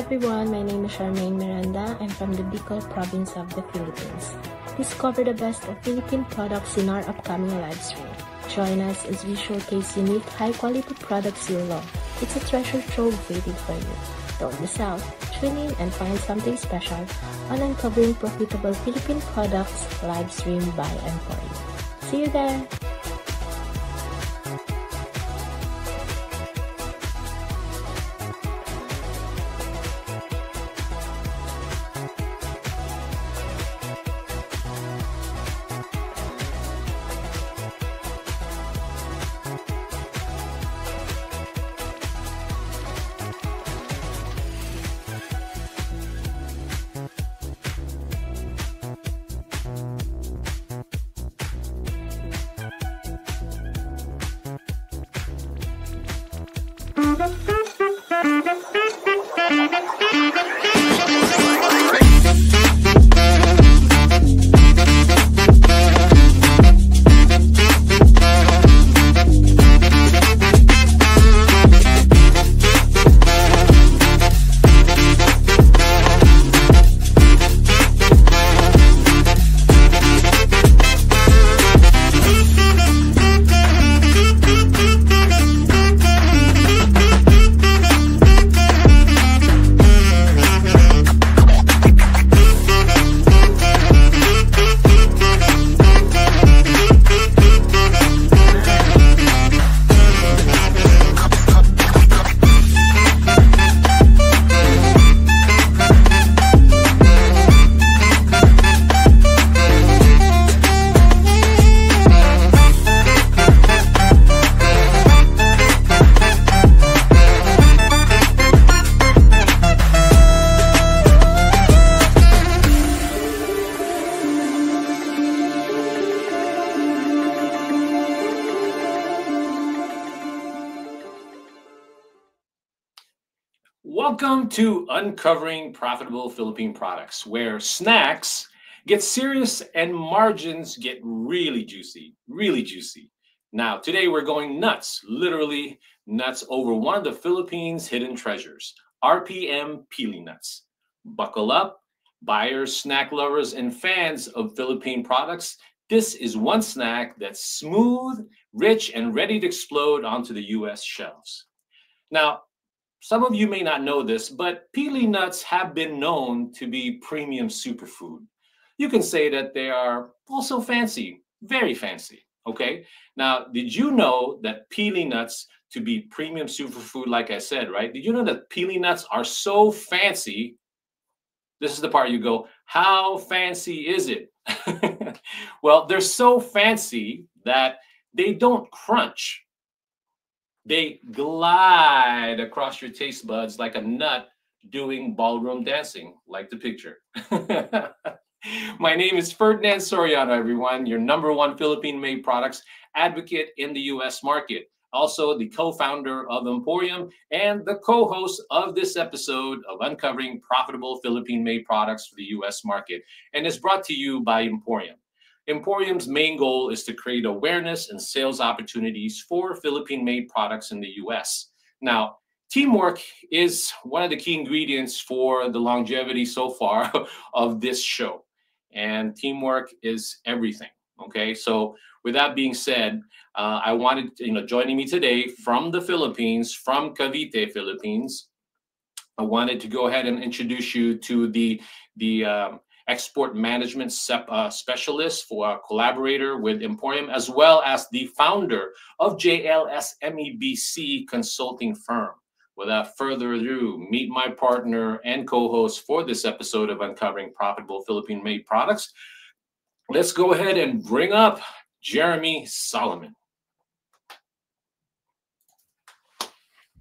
everyone, my name is Charmaine Miranda. I'm from the Bicol province of the Philippines. Discover the best of Philippine products in our upcoming live stream. Join us as we showcase unique, high-quality products you love. It's a treasure trove waiting for you. Don't miss out. Tune in and find something special on Uncovering Profitable Philippine Products live stream by Emporium. See you there! Welcome to Uncovering Profitable Philippine Products, where snacks get serious and margins get really juicy, really juicy. Now, today we're going nuts, literally nuts over one of the Philippines' hidden treasures, RPM Pili Nuts. Buckle up, buyers, snack lovers, and fans of Philippine products. This is one snack that's smooth, rich, and ready to explode onto the US shelves. Now, some of you may not know this, but pili nuts have been known to be premium superfood. You can say that they are also fancy, very fancy, okay? Now, did you know that pili nuts to be premium superfood, like I said, right? Did you know that pili nuts are so fancy? This is the part you go, how fancy is it? Well, they're so fancy that they don't crunch. They glide across your taste buds like a nut doing ballroom dancing, like the picture. My name is Ferdinand Soriano, everyone, your #1 Philippine-made products advocate in the U.S. market. Also the co-founder of Emporium and the co-host of this episode of Uncovering Profitable Philippine-made Products for the U.S. market. And it's brought to you by Emporium. Emporium's main goal is to create awareness and sales opportunities for Philippine-made products in the U.S. Now, teamwork is one of the key ingredients for the longevity so far of this show. And teamwork is everything, okay? So with that being said, I wanted, joining me today from the Philippines, from Cavite, Philippines, I wanted to go ahead and introduce you to the export management specialist, for a collaborator with Emporium, as well as the founder of JLS MEBC consulting firm. Without further ado, meet my partner and co-host for this episode of Uncovering Profitable Philippine-made Products. Let's go ahead and bring up Jeremy Solomon.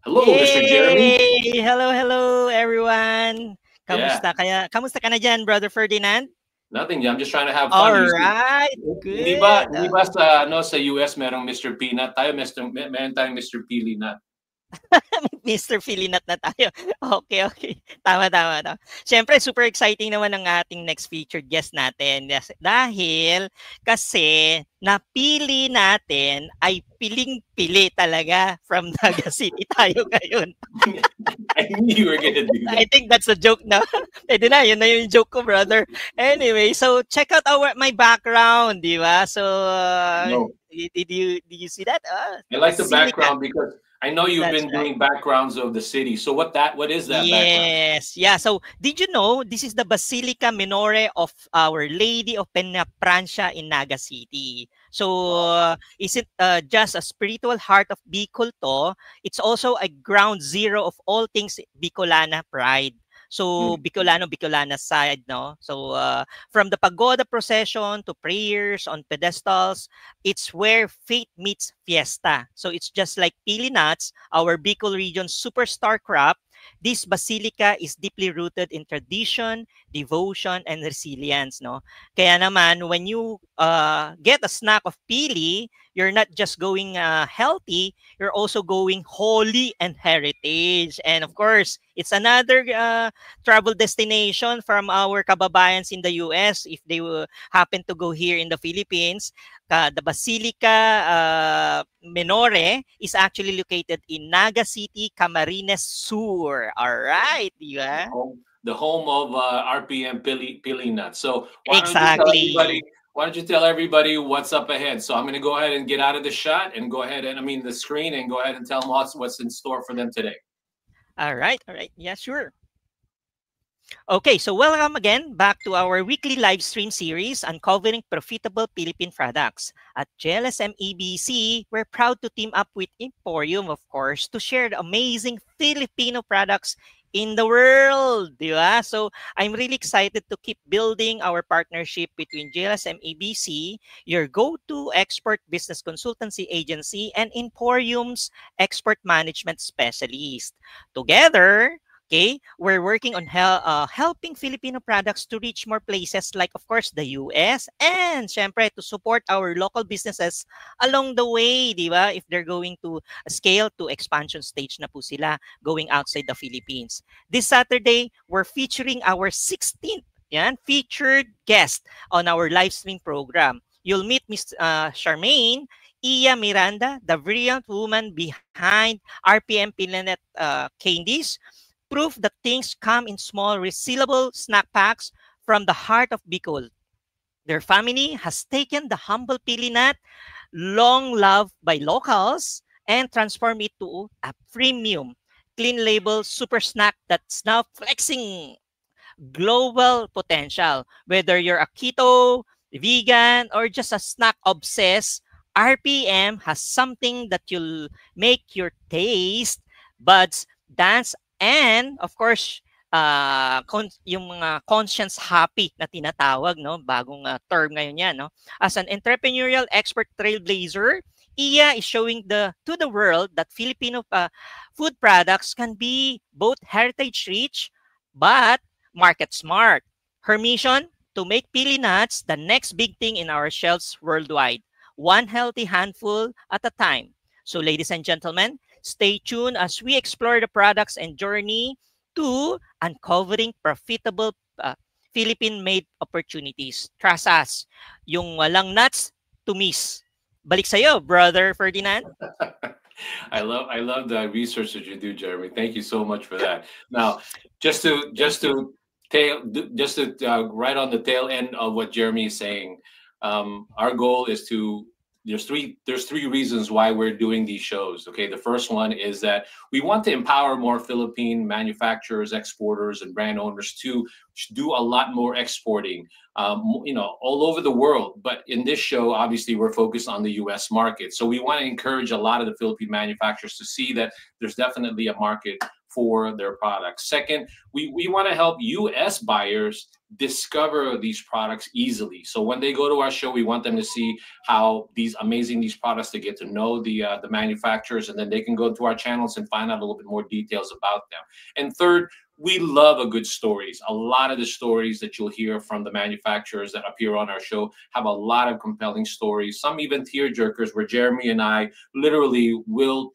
Hello, Mr. Jeremy. Hello, everyone. Kamusta ka na dyan, Brother Ferdinand? Nothing. I'm just trying to have fun. Alright, good. Hindi ba sa US merong Mr. Peanut? Meron tayong Mr. Pili Nut. Mr. Filinat na tayo. Okay, okay. Tama, tama, tama. Siyempre, super exciting naman ang ating next featured guest natin. Yes, dahil kasi napili natin ay piling-pili talaga from Naga City tayo ngayon. I knew you were gonna do that. I think that's a joke na. Pwede na, yun na yung joke ko, brother. Anyway, so check out my background, di ba? So, No. did you see that? I like the Basilica. background because I know you've That's been right. doing backgrounds of the city. So what is that background? Yes. Yeah. So, did you know this is the Basilica Minore of Our Lady of Penaprancia in Naga City? So, is it just a spiritual heart of Bicol to? It's also a ground zero of all things Bicolana pride. So, Bicolana side, no? So, from the pagoda procession to prayers on pedestals, it's where faith meets fiesta. So, it's just like pili nuts, our Bicol region superstar crop. This basilica is deeply rooted in tradition, devotion, and resilience, no? Kaya naman, when you get a snack of pili, you're not just going healthy, you're also going holy and heritage. And of course, it's another travel destination from our kababayans in the US if they will happen to go here in the Philippines. The Basilica Minore is actually located in Naga City, Camarines Sur. All right, di ba? The home of RPM Pili Nuts. So Exactly. why don't you tell everybody what's up ahead? So I'm going to go ahead and get out of the shot and go ahead and the screen and go ahead and tell them what's in store for them today. All right. Yeah, sure. Okay, so welcome again back to our weekly live stream series uncovering profitable Philippine products. At JLSM EBC, we're proud to team up with Emporium, of course, to share the amazing Filipino products in the world, di ba? So I'm really excited to keep building our partnership between JLSM EBC, your go-to expert business consultancy agency, and Emporium's expert management specialist. Together, okay, we're working on helping Filipino products to reach more places like, of course, the US and, syempre, to support our local businesses along the way, di ba? If they're going to scale to expansion stage na po sila going outside the Philippines. This Saturday, we're featuring our 16th featured guest on our live stream program. You'll meet Miss Charmaine Iya Miranda, the brilliant woman behind RPM Pilinet Candies. Proof that things come in small, resealable snack packs from the heart of Bicol. Their family has taken the humble pili nut, long loved by locals, and transformed it to a premium, clean label super snack that's now flexing global potential. Whether you're a keto, vegan, or just a snack obsessed, RPM has something that you'll make your taste buds dance. And of course, yung mga conscience happy na tinatawag, no? Bagong term ngayon yan, no? As an entrepreneurial expert trailblazer, Iya is showing to the world that Filipino food products can be both heritage rich but market smart. Her mission, to make pili nuts the next big thing in our shelves worldwide, one healthy handful at a time. So ladies and gentlemen, stay tuned as we explore the products and journey to uncovering profitable Philippine-made opportunities. Trust us, yung walang nuts to miss. Balik sa'yo, Brother Ferdinand. I love the research that you do, Jeremy. Thank you so much for that. Now, just to right on the tail end of what Jeremy is saying, our goal is to there's three reasons why we're doing these shows. Okay, the first one is that we want to empower more Philippine manufacturers, exporters, and brand owners to do a lot more exporting, all over the world. But in this show, obviously, we're focused on the U.S. market. So we want to encourage a lot of the Philippine manufacturers to see that there's definitely a market for their products. Second, we want to help U.S. buyers discover these products easily. So when they go to our show, we want them to see how these products, to get to know the manufacturers, and then they can go to our channels and find out a little bit more details about them. And third, we love a good stories. A lot of the stories that you'll hear from the manufacturers that appear on our show have a lot of compelling stories. Some even tear jerkers, where Jeremy and I literally will,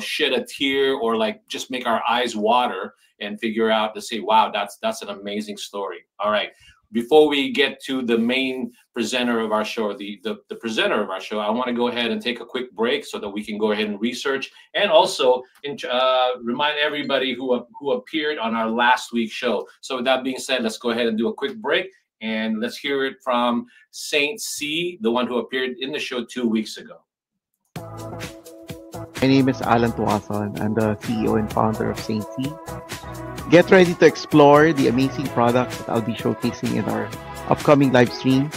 shed a tear or like just make our eyes water and figure out to say, wow, that's an amazing story. All right. Before we get to the main presenter of our show, the presenter of our show, I want to go ahead and take a quick break so that we can go ahead and research and also remind everybody who appeared on our last week's show. So with that being said, let's go ahead and do a quick break and let's hear it from Saint C, the one who appeared in the show 2 weeks ago. My name is Alan Tuason. I'm the CEO and founder of Saint C. Get ready to explore the amazing products that I'll be showcasing in our upcoming live stream.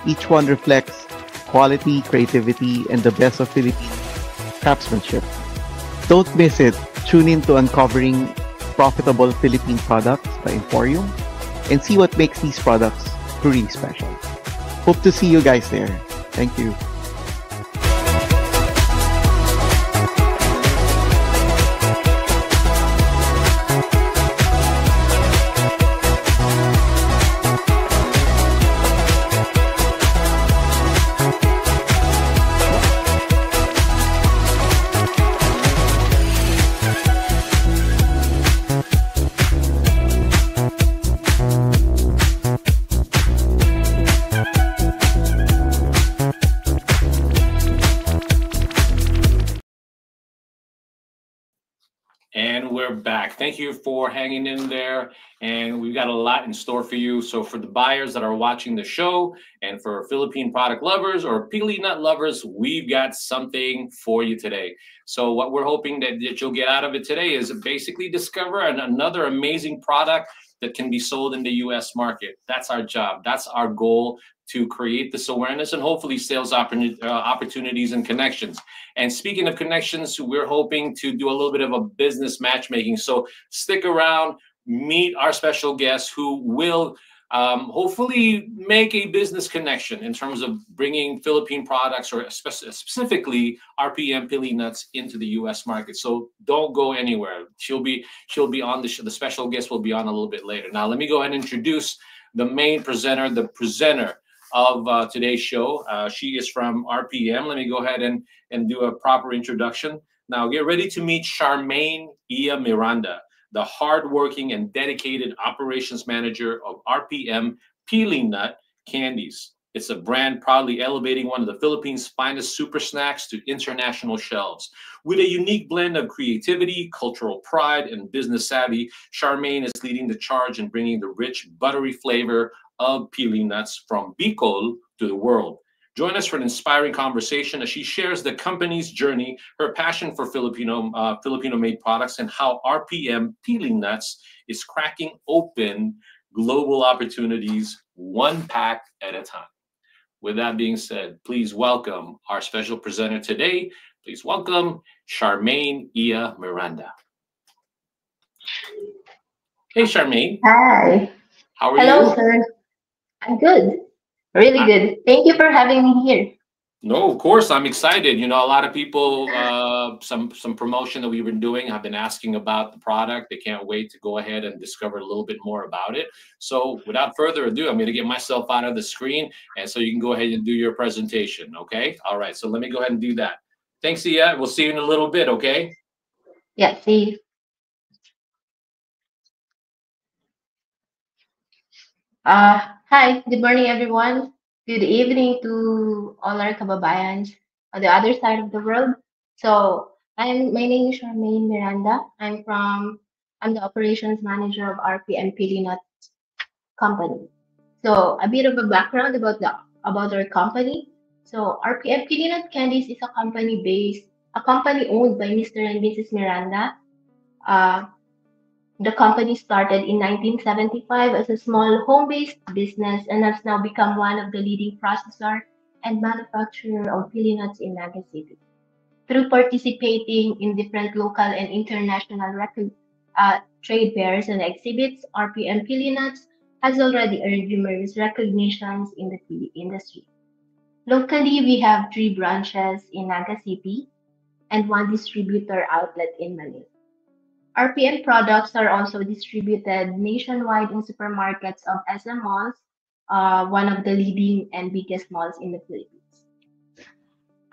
Each one reflects quality, creativity, and the best of Philippine craftsmanship. Don't miss it. Tune in to Uncovering Profitable Philippine Products by Emporium and see what makes these products truly special. Hope to see you guys there. Thank you. And we're back. Thank you for hanging in there. And we've got a lot in store for you. So for the buyers that are watching the show and for Philippine product lovers or pili nut lovers, we've got something for you today. So what we're hoping that you'll get out of it today is basically discover another amazing product that can be sold in the US market. That's our job. That's our goal, to create this awareness and hopefully sales opportunities and connections. And speaking of connections, we're hoping to do a little bit of a business matchmaking. So stick around, meet our special guest who will hopefully make a business connection in terms of bringing Philippine products, or specifically RPM Pili Nuts, into the U.S. market. So don't go anywhere. She'll be on the show. The special guest will be on a little bit later. Now let me go ahead and introduce the main presenter, the presenter of today's show. She is from RPM. Let me go ahead and do a proper introduction. Now get ready to meet Charmaine Ia Miranda, the hardworking and dedicated operations manager of RPM Pili Nut Candies. It's a brand proudly elevating one of the Philippines' finest super snacks to international shelves. With a unique blend of creativity, cultural pride, and business savvy, Charmaine is leading the charge in bringing the rich, buttery flavor of Pili Nuts from Bicol to the world. Join us for an inspiring conversation as she shares the company's journey, her passion for Filipino-made products, and how RPM Pili Nuts is cracking open global opportunities one pack at a time. With that being said, please welcome our special presenter today. Please welcome Charmaine Ia Miranda. Hey, Charmaine. Hi. How are you? Hello, sir. I'm good. Really good. Thank you for having me here. No, of course, I'm excited. You know, a lot of people, some promotion that we've been doing have been asking about the product. They can't wait to go ahead and discover a little bit more about it. So without further ado, I'm going to get myself out of the screen, and so you can go ahead and do your presentation, okay? All right, so let me go ahead and do that. Thanks, Ia. We'll see you in a little bit, okay? Yeah, see. Hi, good morning, everyone. Good evening to all our kababayans on the other side of the world. So, my name is Charmaine Miranda. I'm the operations manager of RPM Pili Nut Company. So, a bit of a background about our company. So, RPM Pili Nut Candies is a company owned by Mr. and Mrs. Miranda. Uh, The company started in 1975 as a small home-based business and has now become one of the leading processor and manufacturer of pili nuts in Naga City. Through participating in different local and international trade fairs and exhibits, RPM Pili Nuts has already earned numerous recognitions in the pili industry. Locally, we have 3 branches in Naga City and 1 distributor outlet in Manila. RPM products are also distributed nationwide in supermarkets of SM malls, one of the leading and biggest malls in the Philippines.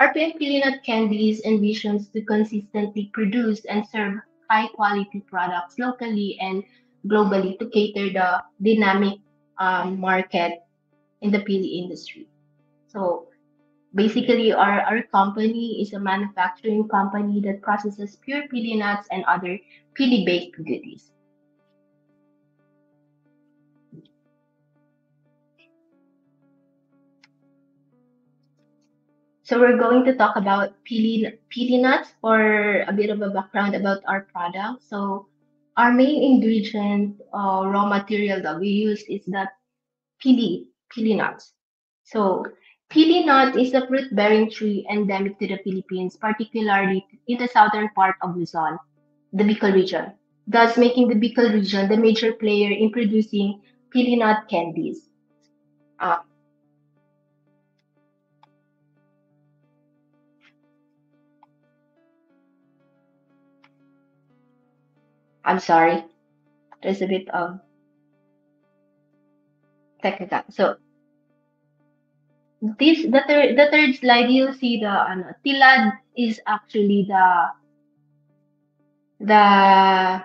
RPM Pilinut Candies envisions to consistently produce and serve high quality products locally and globally to cater the dynamic market in the pili industry. So basically, our company is a manufacturing company that processes pure pili nuts and other pili baked goodies. So we're going to talk about pili nuts for a bit of a background about our product. So our main ingredient, raw material that we use is the pili nuts. So pili nut is a fruit-bearing tree endemic to the Philippines, particularly in the southern part of Luzon, the Bicol region, thus making the Bicol region the major player in producing pili nut candies. Uh, I'm sorry, there's a bit of technical. So the third slide, you'll see the tilad is actually the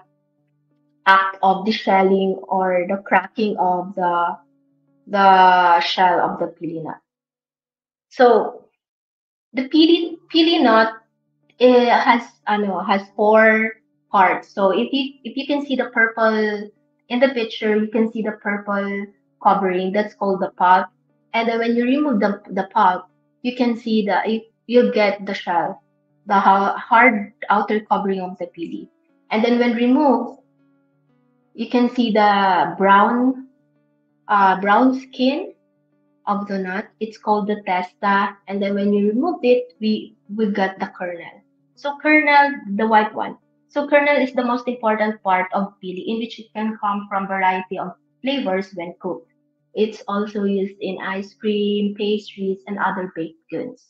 act of the shelling or the cracking of the shell of the pili nut. So the pili nut has four parts. So if you can see the purple in the picture, you can see the purple covering. That's called the pulp. And then when you remove the pulp, you can see you get the shell, the hard outer covering of the pili. And then when removed, you can see the brown skin of the nut. It's called the testa, and then when you remove it, we've got the kernel. So kernel, the white one. So kernel is the most important part of pili, in which it can come from variety of flavors when cooked. It's also used in ice cream, pastries, and other baked goods.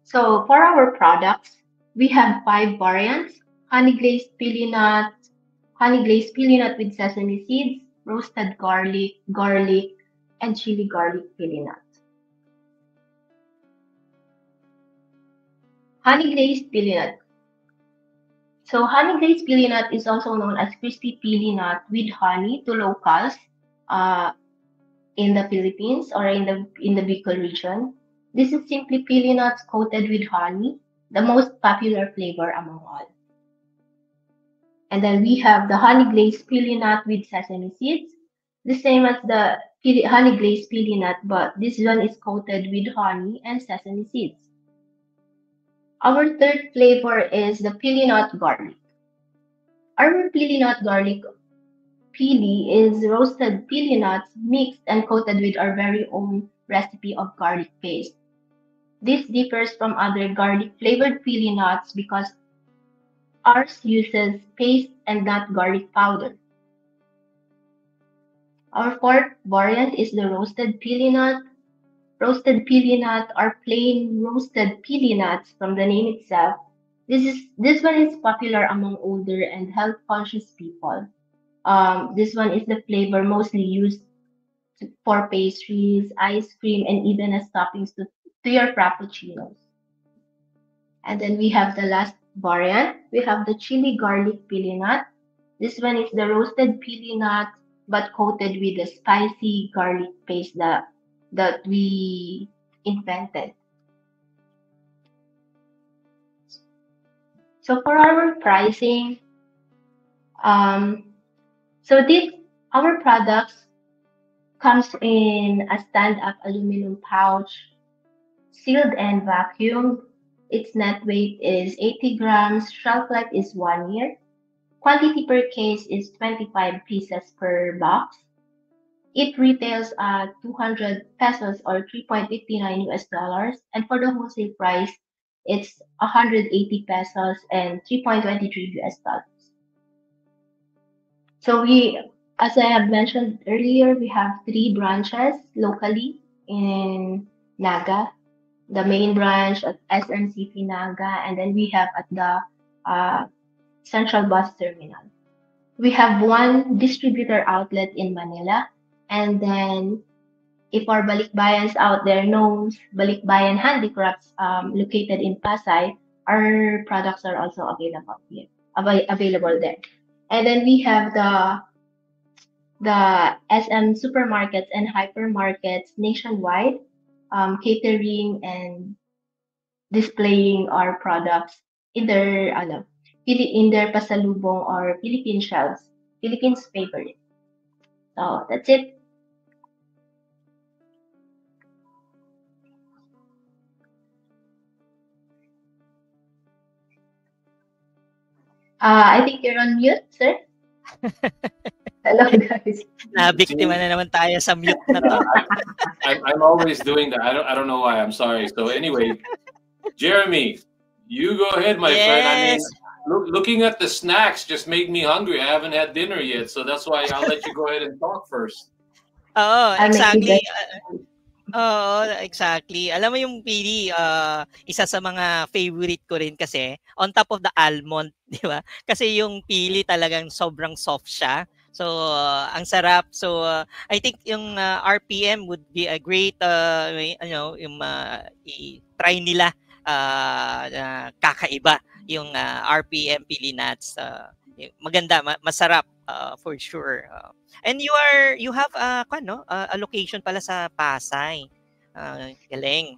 So for our products, we have five variants: honey glazed pili nut with sesame seeds, roasted garlic, and chili garlic pili nut. Honey glazed pili nut. So honey glazed pili nut is also known as crispy pili nut with honey to locals uh, in the Philippines or in the Bicol region. This is simply pili nuts coated with honey, the most popular flavor among all. And then we have the honey glazed pili nut with sesame seeds, the same as the honey glazed pili nut, but this one is coated with honey and sesame seeds. Our third flavor is the pili nut garlic. Our pili nut garlic pili is roasted pili nuts mixed and coated with our very own recipe of garlic paste. This differs from other garlic flavored pili nuts because ours uses paste and not garlic powder. Our fourth variant is the roasted pili nut. Roasted pili nut are plain roasted pili nuts from the name itself. This one is popular among older and health conscious people. This one is the flavor mostly used for pastries, ice cream, and even as toppings to your frappuccinos. And then we have the last variant. We have the chili garlic pili nut. This one is the roasted pili nut, but coated with the spicy garlic paste that we invented. So for our pricing, um, so this our products comes in a stand-up aluminum pouch, sealed and vacuumed. Its net weight is 80 grams. Shelf life is 1 year. Quantity per case is 25 pieces per box. It retails at 200 pesos or 3.59 US dollars. And for the wholesale price, it's 180 pesos and 3.23 US dollars. So as I have mentioned earlier, we have three branches locally. in Naga, the main branch at SMCP Naga, and then we have at the uh, Central Bus Terminal. We have one distributor outlet in Manila, and then if our Balikbayans out there knows Balikbayan Handicrafts located in Pasay, our products are also available here, available there. And then we have the SM supermarkets and hypermarkets nationwide, catering and displaying our products in their in their pasalubong or Philippine shelves, Philippines favorite. So that's it. I think you're on mute, sir. Hello, guys. Nabiktima na naman tayo sa mute na to. I'm always doing that. I don't know why. I'm sorry. So anyway, Jeremy, you go ahead, my friend. I mean, Yes. looking at the snacks just made me hungry. I haven't had dinner yet, so that's why I'll let you go ahead and talk first. Oo, I'll make you exactly. guys. Oo, exactly. Alam mo yung pili, isa sa mga favorite ko rin kasi on top of the almond, di ba? Kasi yung pili talagang sobrang soft siya. So, ang sarap. So, I think yung RPM would be a great, yung i-try nila na kakaiba yung RPM pili nuts. Maganda, masarap for sure. And you have a location pala sa Pasay. Galing.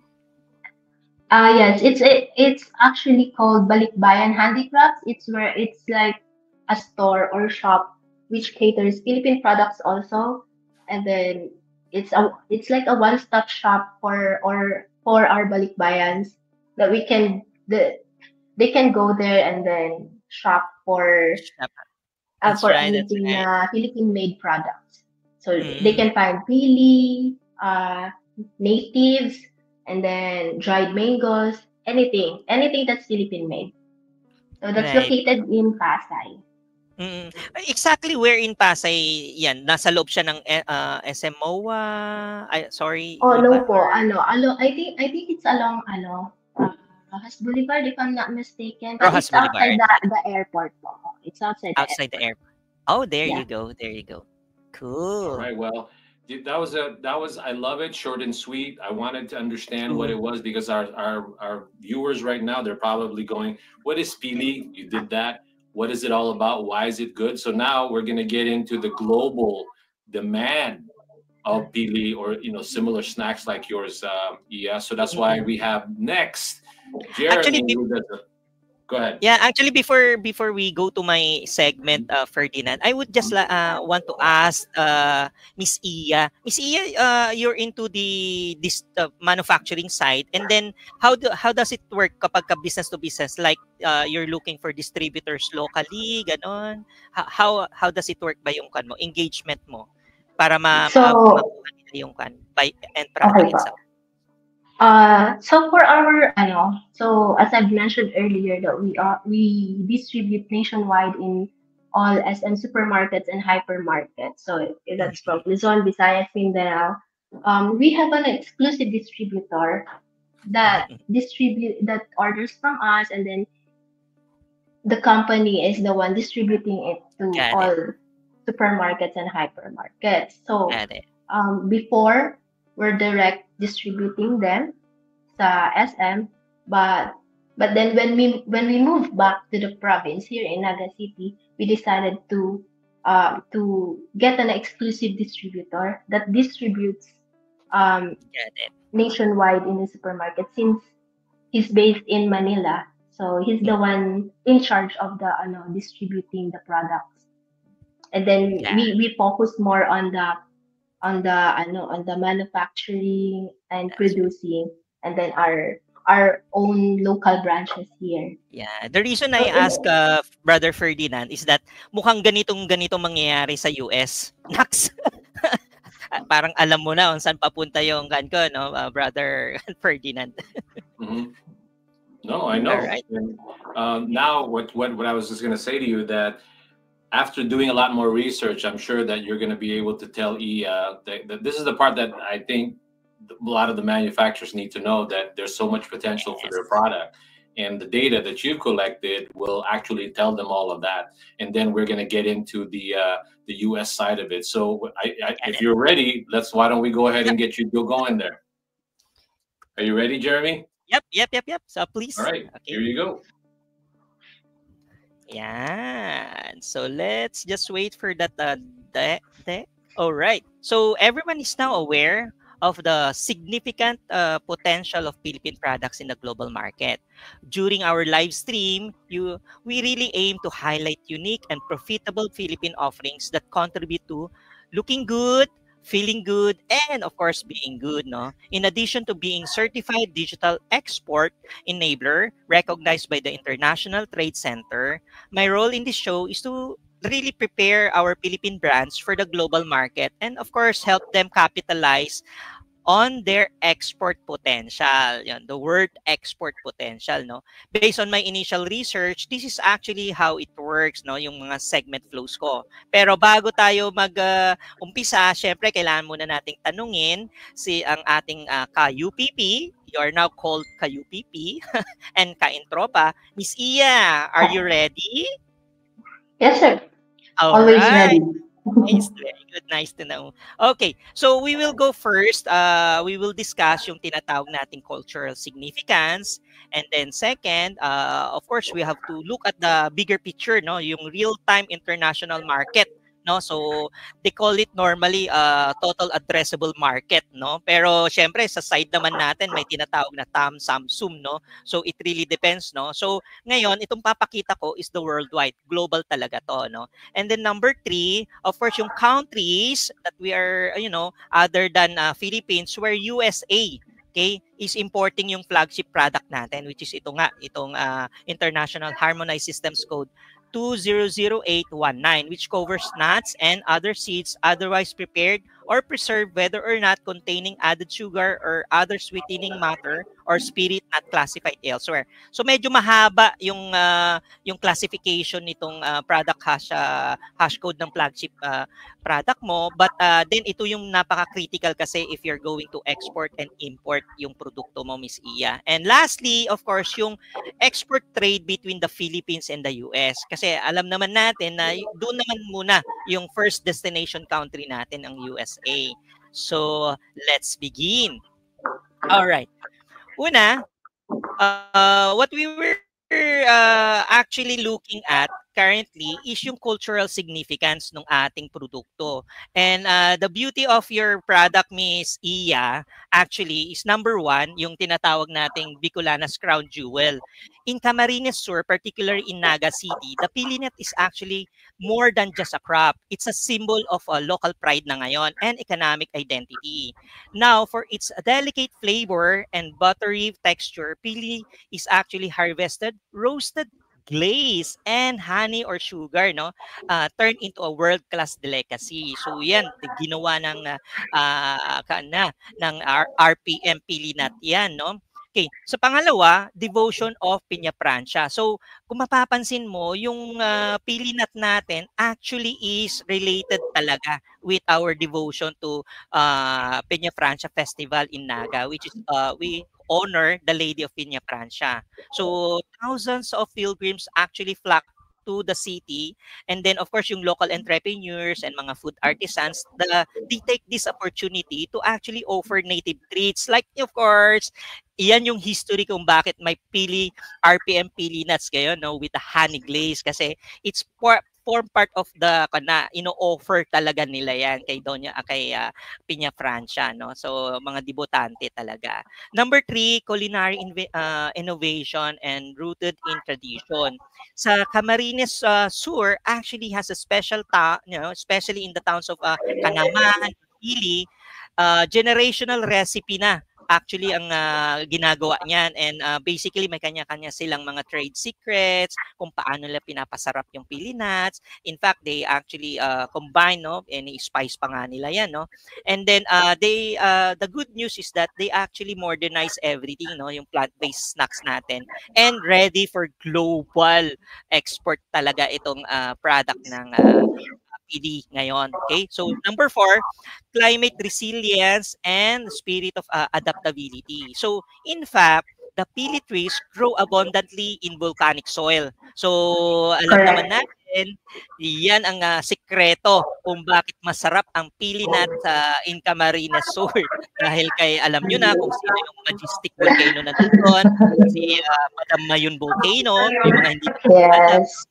Yes, it's actually called Balikbayan Handicrafts. It's where it's like a store or shop which caters Philippine products also, and then it's like a one-stop shop for our Balikbayans that they can go there and then shop Shop. That's for right, that's anything right. na Philippine-made products. So they Mm, can find pili, natives, and then dried mangoes, anything that's Philippine-made. So that's right. located in Pasay. Mm. Exactly where in Pasay yan? Nasa loob siya ng SMOA? Ay, sorry, Oh no iba? po, Or I think it's along Rojas Boulevard if I'm not mistaken, but Rojas it's outside Boulevard? the airport po. It's outside the Outside the airport. airport. Oh, there Yeah. you go. There you go. All Cool. right. Well, that was I love it, short and sweet. I wanted to understand what it True. was because our viewers right now they're probably going, "What is Pili? You did that. What is it all about? Why is it good?" So now we're gonna get into the global demand of Pili or similar snacks like yours. Yeah. So that's why we have next Actually, Jeremy. Go ahead. yeah, actually before we go to my segment, Ferdinand, I would just want to ask Miss Iya. Miss Iya, you're into this manufacturing side, and then how does it work kapag ka business to business, like you're looking for distributors locally, ganon? How does it work ba yung kan mo, engagement mo para So makuha nila yung kan by end okay product po. itself? So for our so as I've mentioned earlier that we distribute nationwide in all SM supermarkets and hypermarkets. So that's from Luzon, Visayas, Mindanao. We have an exclusive distributor that orders from us, and then the company is the one distributing it to Got it. all supermarkets and hypermarkets. So Got it. before we're direct distributing them sa SM, but then when we moved back to the province here in Naga City, we decided to get an exclusive distributor that distributes um, Got it. nationwide in the supermarket since he's based in Manila. So he's the Mm, one in charge of the distributing the products. And then yeah. we focus more on the manufacturing and That's right. producing, and then our own local branches here. Yeah, the reason So I ask Brother Ferdinand is that mukhang ganito mangyayari sa US. Naks. Parang alam mo na kung saan papunta yung kan ko, no, Brother Ferdinand. Mhm. No, I All know. right. And, now, what I was just going to say to you that after doing a lot more research, I'm sure that you're going to be able to tell Iya that this is the part that I think a lot of the manufacturers need to know that there's so much potential for their Yes. product. And the data that you've collected will actually tell them all of that. And then we're going to get into the US side of it. So if you're ready, why don't we go ahead Yep. and get you going there? Are you ready, Jeremy? Yep. So please. All right, Okay. here you go. Yan. So let's just wait for that deck. All right. So everyone is now aware of the significant potential of Philippine products in the global market. During our live stream, we really aim to highlight unique and profitable Philippine offerings that contribute to looking good, feeling good, and of course being good, no? In addition to being certified digital export enabler recognized by the International Trade Center, my role in this show is to really prepare our Philippine brands for the global market and of course help them capitalize on their export potential. Yan, the word export potential, no? Based on my initial research, this is actually how it works, no? Yung mga segment flows ko. Pero bago tayo umpisa, syempre kailangan muna nating tanungin ang ating ka-UPP. You are now called ka-UPP and ka-Intropa. Miss Iya, are you ready? Yes, sir. All Always right. ready. Nice, very good. Nice to know. Okay, so we will go first. We will discuss yung tinatawag nating cultural significance. And then second, of course, we have to look at the bigger picture, no? Yung real-time international market, no? So they call it normally total addressable market, no? Pero syempre sa side naman natin may tinatawag na TAM, SAM, SUM, no? So it really depends, no? So ngayon, itong papakita ko is the worldwide, global talaga to, no? And then number 3, of course, yung countries that we are, other than Philippines, where USA, okay, is importing yung flagship product natin, which is itong International Harmonized Systems Code 200819, which covers nuts and other seeds otherwise prepared or preserved, whether or not containing added sugar or other sweetening matter or spirit not classified elsewhere. So medyo mahaba yung classification nitong product hash code ng flagship product mo, but then ito yung napaka-critical kasi if you're going to export and import yung produkto mo, Miss Iya. And lastly, of course, yung export trade between the Philippines and the US. Kasi alam naman natin na doon naman muna yung first destination country natin, ang USA. So, let's begin. All right. Una, what we were actually looking at currently is yung cultural significance ng ating produkto. And the beauty of your product, Miss Iya, actually is number 1, yung tinatawag nating Bicolana's Crown Jewel. In Camarines Sur, particularly in Naga City, the pili nut is actually more than just a crop. It's a symbol of local pride na ngayon and economic identity. Now, for its delicate flavor and buttery texture, pili is actually harvested, roasted, glaze, and honey or sugar, no? Turn into a world-class delicacy. So yan, ginawa ng RPM pili nut yan, no? Okay, sa pangalawa, devotion of Piña Francia. So, kung mapapansin mo, yung pili nut natin actually is related talaga with our devotion to Peña Francia Festival in Naga, which is we honor the Lady of Peña Francia. So thousands of pilgrims actually flock to the city, and then of course yung local entrepreneurs and mga food artisans, they take this opportunity to actually offer native treats, like of course iyan yung history kung bakit may RPM pili nuts ngayon, no, with the honey glaze, kasi it's form part of the ino-offer talaga nila yan kay Piña Francia, no? So mga debutante talaga. Number 3, culinary innovation and rooted in tradition. Sa Camarines Sur actually has a special especially in the towns of Canamahan, Pili, generational recipe na actually ang ginagawa niyan, and basically may kanya-kanya silang mga trade secrets kung paano nila pinapasarap yung pili nuts. In fact, they actually combine, no, and spice pa nga nila yan, no. And then the good news is that they actually modernize everything, no, yung plant-based snacks natin, and ready for global export talaga itong product ng pili ngayon. Okay? So number 4, climate resilience and spirit of adaptability. So in fact, the pili trees grow abundantly in volcanic soil. So alam naman Correct. natin, yan ang sikreto kung bakit masarap ang pili nut sa in Camarines Sur. Dahil kay alam nyo na kung sino yung majestic volcano na doon, si Madam Mayun Volcano, yung mga hindi alam. Yes.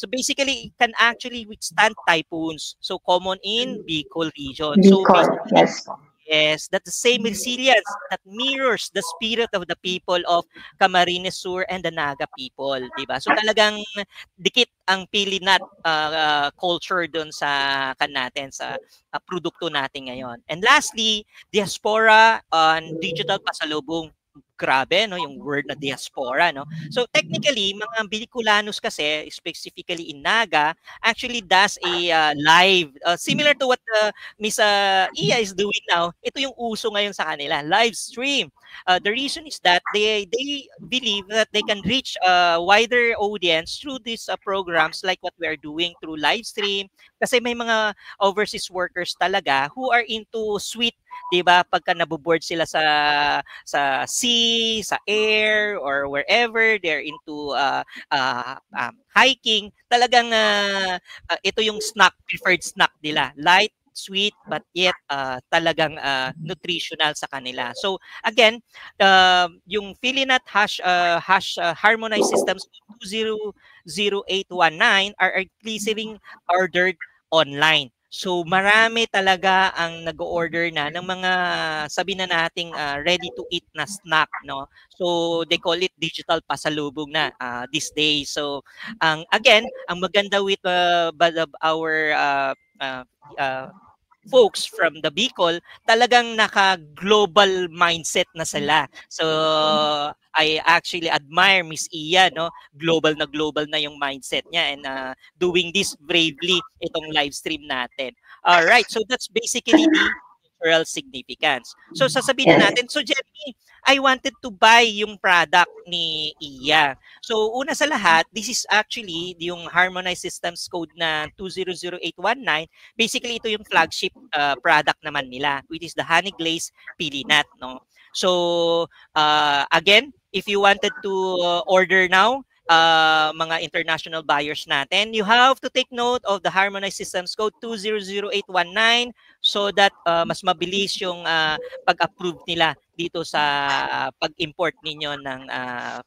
So basically, it can actually withstand typhoons. So common in Bicol region. So Bicol. basically, Yes. yes, that's the same resilience that mirrors the spirit of the people of Camarines Sur and the Naga people, di ba? So talagang dikit ang pili nut culture doon sa natin sa produkto natin ngayon. And lastly, diaspora on digital pasalubong. Grabe, no, yung word na diaspora, no. So technically, mga Bicolanos kasi, specifically in Naga, actually does a live similar to what Miss Iya is doing now. Ito yung uso ngayon sa kanila, live stream. The reason is that they believe that they can reach a wider audience through these programs like what we are doing through live stream. Kasi may mga overseas workers talaga who are into sweet, 'di ba? Pagka naboboard sila sa sea, sa air, or wherever they're into hiking, talagang ito yung preferred snack nila. Light, sweet, but yet talagang nutritional sa kanila. So again, yung Filinat hash harmonized systems 200819 are increasingly ordered online. So marami talaga ang nag-order na ng mga sabi na nating ready to eat na snack, no. So they call it digital pasalubong na these days. So again, ang maganda with our folks from the Bicol, talagang naka-global mindset na sila. So I actually admire Miss Iya, no? Global na yung mindset niya and doing this bravely itong live stream natin. All right, so that's basically the cultural significance. So sasabihin na natin, so Jeremy, I wanted to buy yung product ni Iya. So una sa lahat, this is actually yung Harmonized Systems Code na 200819. Basically ito yung flagship product naman nila, which is the Honey Glaze Pili Nut, no? So again, if you wanted to order now, mga international buyers natin, you have to take note of the Harmonized Systems Code 200819 so that mas mabilis yung pag-approve nila dito sa pag-import ninyo ng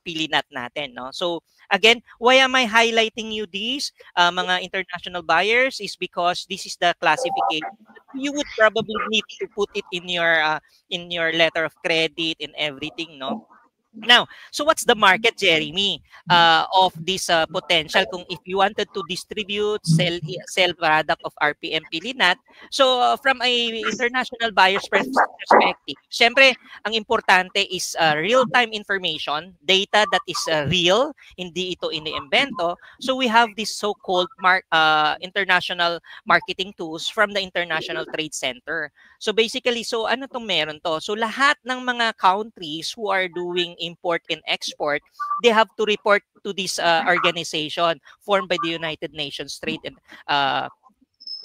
pili nut natin, no? So again, why am I highlighting you these mga international buyers is because this is the classification. You would probably need to put it in your letter of credit and everything, no? Now, so what's the market, Jeremy, of this potential kung if you wanted to distribute, sell product of RPM Pilinat? So from a international buyer's perspective, syempre, ang importante is real-time information, data that is real, hindi ito iniimbento. So we have this so-called international marketing tools from the International Trade Center. So basically, so ano tong meron to? So lahat ng mga countries who are doing import and export, they have to report to this organization formed by the United Nations Trade and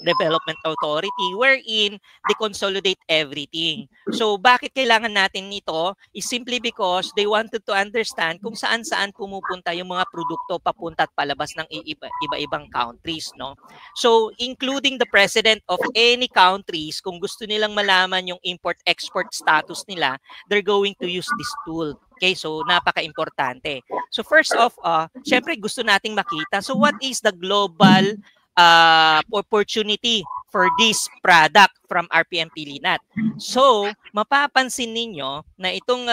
Development Authority wherein they consolidate everything. So bakit kailangan natin nito is simply because they wanted to understand kung saan-saan pumupunta yung mga produkto papunta at palabas ng iba-ibang countries, no? So including the president of any countries, kung gusto nilang malaman yung import-export status nila, they're going to use this tool. Okay, so napaka-importante. So first off, syempre gusto nating makita, so what is the global opportunity for this product from RPM Pilinat? So, mapapansin ninyo na itong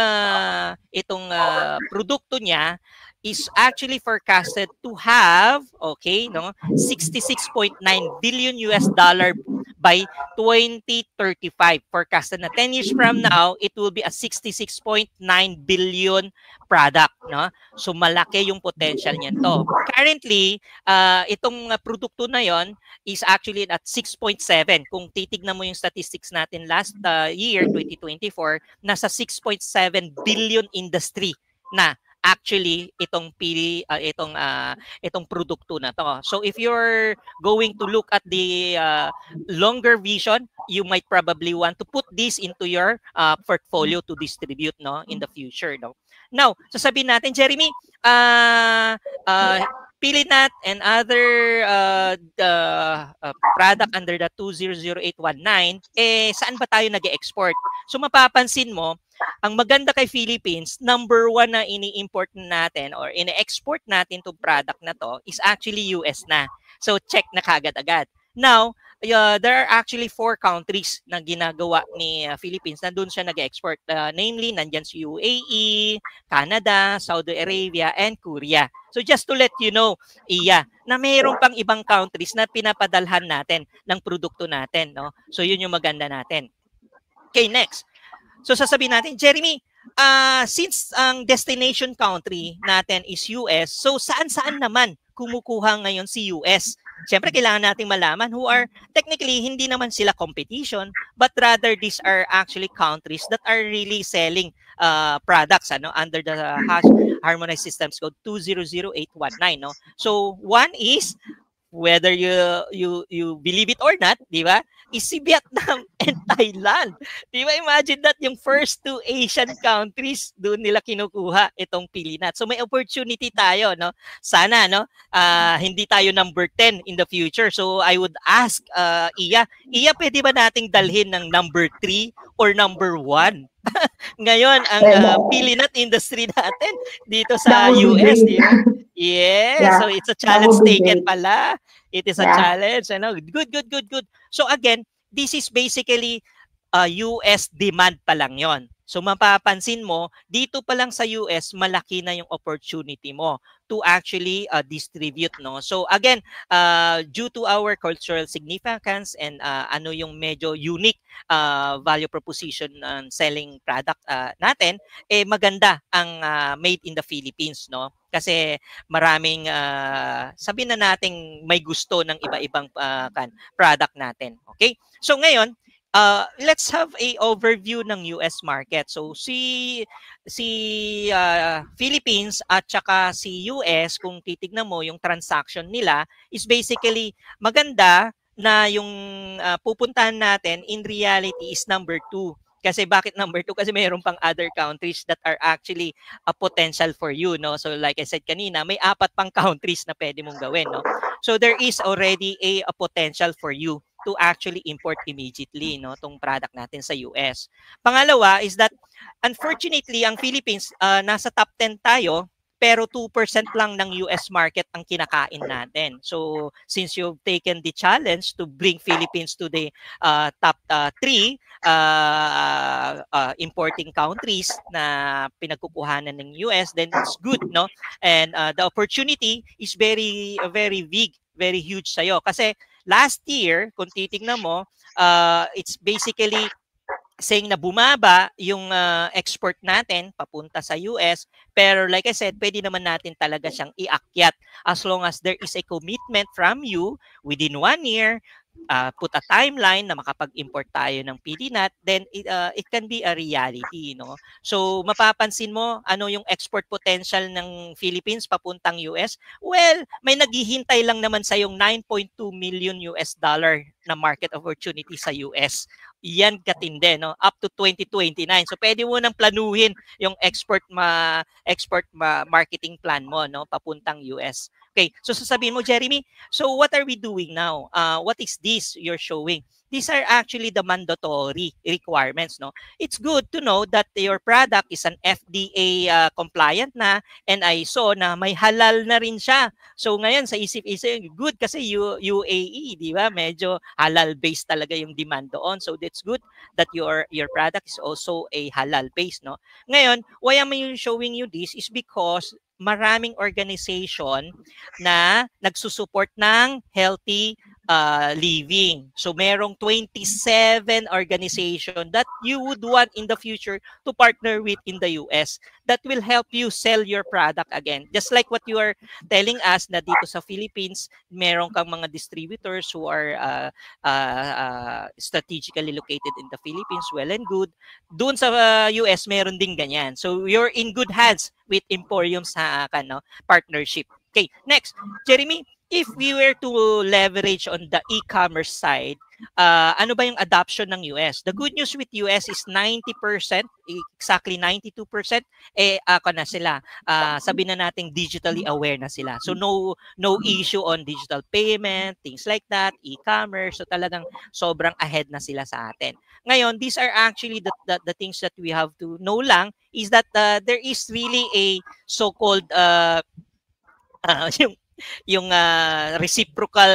produkto niya is actually forecasted to have, okay, no, 66.9 billion US dollar by 2035. Forecasted na 10 years from now, it will be a 66.9 billion product, no? So malaki yung potential niyan to. Currently, itong produkto na yon is actually at 6.7. Kung titignan mo yung statistics natin last year 2024, nasa 6.7 billion industry na actually itong produkto na to. So if you're going to look at the longer vision, you might probably want to put this into your portfolio to distribute, no, in the future, no. Now, sasabihin natin, Jeremy, Pilinat and other product under the 200819, saan ba tayo nag-export? So mapapansin mo, ang maganda kay Philippines, number 1 na ini-import natin or ini-export natin itong product na to is actually US na. So check na kagad-agad. Now, there are actually 4 countries na ginagawa ni Philippines na doon siya nag-export. Namely, nandyan si UAE, Canada, Saudi Arabia, and Korea. So just to let you know, na mayroon pang ibang countries na pinapadalhan natin ng produkto natin, no? So yun yung maganda natin. Okay, next. So sasabihin natin, Jeremy, since ang destination country natin is US, so saan-saan naman kumukuha ngayon si US? Siyempre, kailangan nating malaman who are technically hindi naman sila competition, but rather these are actually countries that are really selling products under the Harmonized Systems Code 200819. No? So one is, whether you believe it or not, di ba, is si Vietnam and Thailand. Di ba, imagine that yung first 2 Asian countries, doon nila kinukuha itong Pilinat. So may opportunity tayo, no? Sana, no? Hindi tayo number 10 in the future. So I would ask Iya, pwede ba nating dalhin ng number 3 or number 1? Ngayon, ang Pilinat industry natin dito sa US, di ba? Yeah, so it's a challenge taken pala. It is a challenge. Good. So again, this is basically US demand pa lang yon. So mapapansin mo, dito pa lang sa US, malaki na yung opportunity mo to actually distribute, no? So again, due to our cultural significance and ano yung medyo unique value proposition ng selling product natin, maganda ang made in the Philippines, no? Kasi maraming sabihin na nating may gusto ng iba-ibang product natin. Okay? So ngayon, let's have a overview ng US market. So si Philippines at saka si US, kung titignan mo yung transaction nila, is basically maganda na yung pupuntahan natin in reality is number 2. Kasi bakit number 2? Kasi mayroon pang other countries that are actually a potential for you, no? So like I said kanina, may 4 pang countries na pwede mong gawin, no? So there is already a potential for you to actually import immediately, no, tong product natin sa US. Pangalawa is that unfortunately ang Philippines nasa top 10 tayo, pero 2% lang ng US market ang kinakain natin. So since you've taken the challenge to bring Philippines to the top 3 importing countries na pinagkukuhanan ng US, then it's good, no? And the opportunity is very big, very huge sa'yo. Kasi last year, kung titignan mo, it's basically saying na bumaba yung export natin papunta sa US, pero like I said, pwede naman natin talaga siyang iakyat as long as there is a commitment from you within 1 year, put a timeline na makapag-import tayo ng Pilinat, then it can be a reality, no? So mapapansin mo ano yung export potential ng Philippines papuntang US. Well, may naghihintay lang naman sa yung 9.2 million US dollar na market opportunity sa US. Yan katindi, no? Up to 2029. So pwede mo nang planuhin yung export marketing plan mo, no, papuntang US. Okay, so sasabihin mo, Jeremy, so what are we doing now? What is this you're showing? These are actually the mandatory requirements, no? It's good to know that your product is an FDA compliant na, and I saw na may halal na rin siya. So ngayon sa isip-isip, good kasi UAE, di ba? Medyo halal-based talaga yung demand doon. So that's good that your product is also a halal-based, no? Ngayon, why am I showing you this is because maraming organization na nagsusupport ng healthy leaving. So merong 27 organization that you would want in the future to partner with in the US that will help you sell your product again. Just like what you are telling us na dito sa Philippines, meron kang mga distributors who are strategically located in the Philippines, well and good. Doon sa US, meron din ganyan. So you're in good hands with Emporium sa partnership. Okay, next, Jeremy, if we were to leverage on the e-commerce side, ano ba yung adoption ng US? The good news with US is 90%, exactly 92%, ako na sila. Sabi na natin digitally aware na sila. So no issue on digital payment, things like that, e-commerce. So talagang sobrang ahead na sila sa atin. Ngayon, these are actually the things that we have to know lang is that there is really a so-called yung reciprocal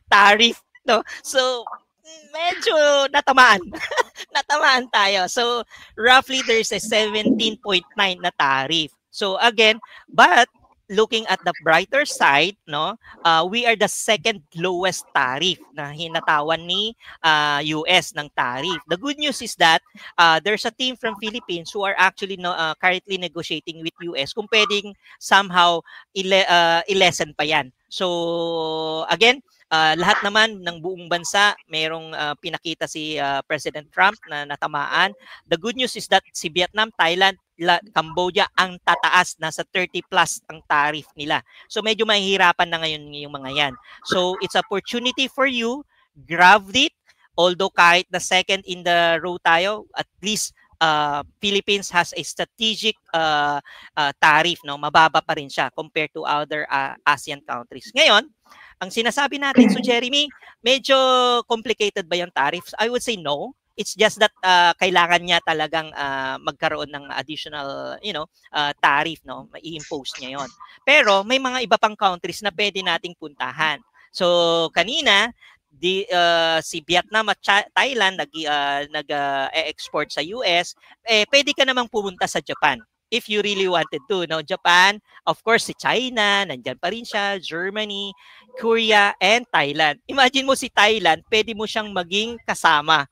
tariff, no? So medyo natamaan. Natamaan tayo. So roughly there's a 17.9 na tariff. So again, but looking at the brighter side, no, we are the second lowest tariff na hinatawan ni US ng tariff. The good news is that there's a team from Philippines who are actually currently negotiating with US kung pwedeng somehow i-lessen pa yan. So again, lahat naman ng buong bansa merong pinakita si President Trump na natamaan. The good news is that si Vietnam, Thailand, Cambodia ang tataas, nasa 30 plus ang tariff nila. So medyo mahihirapan na ngayon yung mga yan. So it's opportunity for you, grab it. Although kahit na second in the row tayo, at least Philippines has a strategic tariff, no? Mababa pa rin siya compared to other ASEAN countries. Ngayon, ang sinasabi natin, so Jeremy, medyo complicated ba yung tariffs? I would say no. It's just that kailangan niya talagang magkaroon ng additional, tariff, no? I-impose niya 'yon. Pero may mga iba pang countries na pwede nating puntahan. So kanina si Vietnam at Thailand nag-export sa US, pwede ka namang pumunta sa Japan if you really wanted to, no? Japan, of course, si China, nandiyan pa rin siya, Germany, Korea, and Thailand. Imagine mo si Thailand, pwede mo siyang maging kasama.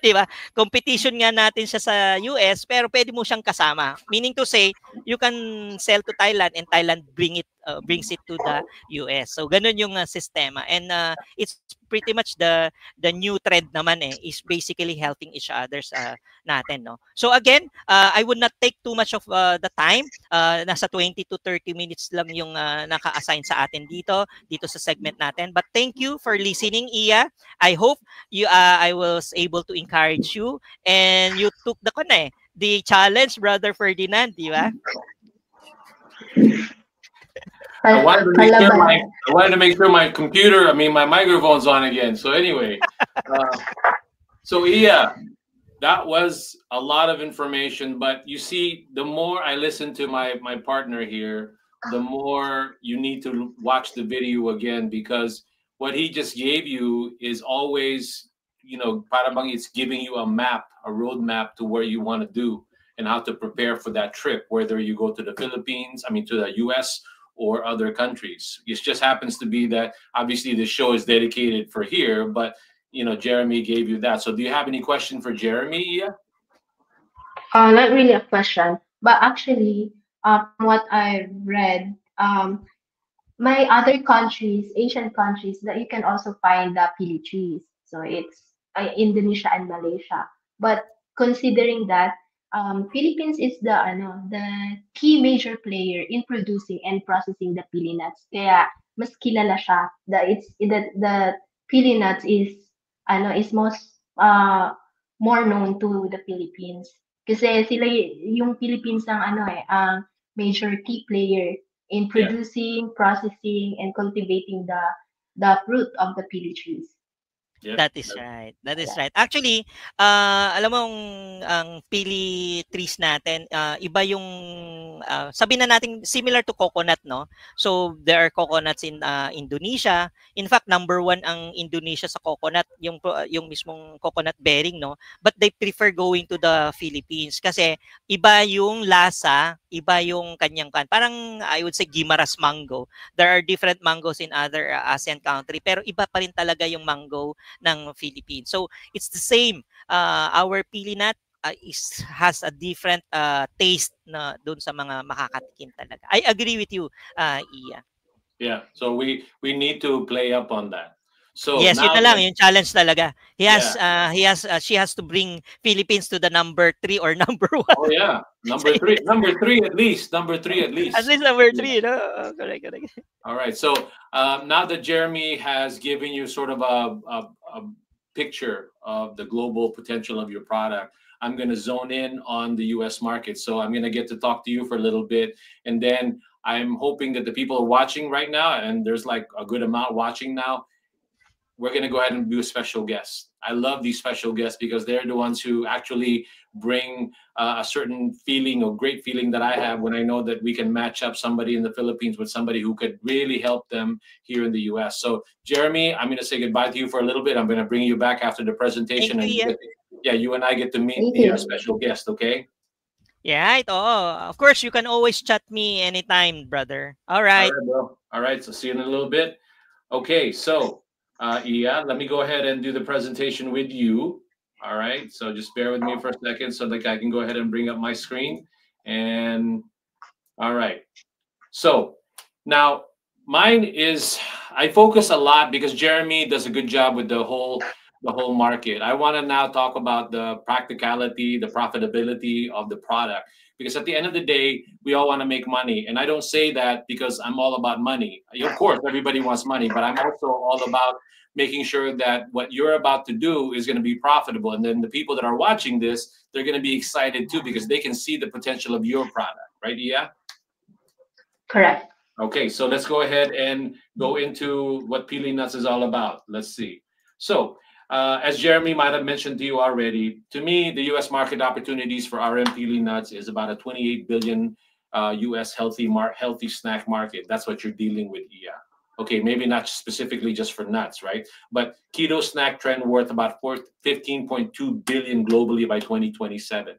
Di ba? Competition nga natin siya sa US, pero pwede mo siyang kasama. Meaning to say, you can sell to Thailand and Thailand brings it to the US. So ganun yung sistema. And it's pretty much the new trend naman is basically helping each others natin, no. So again, I would not take too much of the time. Nasa 20 to 30 minutes lang yung naka-assign sa atin dito sa segment natin. But thank you for listening, Iya. I hope I was able to encourage you and you took the challenge, Brother Ferdinand, di ba? I wanted to make sure my computer, my microphone's on again. So anyway, so Iya, that was a lot of information. But you see, the more I listen to my partner here, the more you need to watch the video again, because what he just gave you is always, para bang it's giving you a map, a roadmap to where you want to do and how to prepare for that trip, whether you go to the Philippines, to the US or other countries. It just happens to be that obviously the show is dedicated for here, but Jeremy gave you that. So do you have any question for Jeremy? Yeah? Not really a question, but actually, from what I've read, my other countries, Asian countries, that you can also find the pili trees. So it's Indonesia and Malaysia. But considering that Philippines is the key major player in producing and processing the pili nuts, kaya mas kilala siya. The pili nuts is most more known to the Philippines. Kasi sila yung Philippines ang major key player in producing, processing, and cultivating the fruit of the pili trees. Yep. That is right. That is right. Actually, alam mo ang pili trees natin, iba yung sabihin na natin similar to coconut, no? So there are coconuts in Indonesia. In fact, number one ang Indonesia sa coconut, yung mismong coconut bearing, no? But they prefer going to the Philippines kasi iba yung lasa, iba yung kanyang parang I would say Gimaras mango. There are different mangoes in other ASEAN country, pero iba pa rin talaga yung mango ng Philippines. So it's the same. Our pili nut has a different taste na doon sa mga makakatikim talaga. I agree with you, Iya. Yeah. So we need to play up on that. So Yes, yun now na lang, yung challenge talaga. yeah. She has to bring Philippines to the number 3 or number 1. Oh yeah, number three at least, number three at least. At least number Yeah. 3, no? Correct, correct. All right. So now that Jeremy has given you sort of a picture of the global potential of your product, I'm going to zone in on the US market. So I'm going to get to talk to you for a little bit. And then I'm hoping that the people are watching right now, and there's like a good amount watching now, we're going to go ahead and do a special guest. I love these special guests because they're the ones who actually bring a certain feeling or great feeling that I have when I know that we can match up somebody in the Philippines with somebody who could really help them here in the US. So, Jeremy, I'm going to say goodbye to you for a little bit. I'm going to bring you back after the presentation. Thank you, And you and I get to meet Thank the you. special guest, okay? Yeah, right. Oh, of course, you can always chat me anytime, brother. All All right. right, bro. All right, so see you in a little bit. Okay, so yeah, let me go ahead and do the presentation with you. All right, so just bear with me for a second so that I can go ahead and bring up my screen. And all right, so now mine is, I focus a lot because Jeremy does a good job with the whole market. I want to now talk about the practicality, the profitability of the product. Because at the end of the day, we all want to make money. And I don't say that because I'm all about money. Of course, everybody wants money, but I'm also all about making sure that what you're about to do is going to be profitable. And then the people that are watching this, they're going to be excited too because they can see the potential of your product, right? Yeah? Correct. Okay, so let's go ahead and go into what Pili Nuts is all about. Let's see. So, as Jeremy might have mentioned to you already, to me, the U.S. market opportunities for RM Pili Nuts is about a 28 billion U.S. healthy snack market. That's what you're dealing with, yeah. Okay, maybe not specifically just for nuts, right? But keto snack trend worth about 15.2 billion globally by 2027.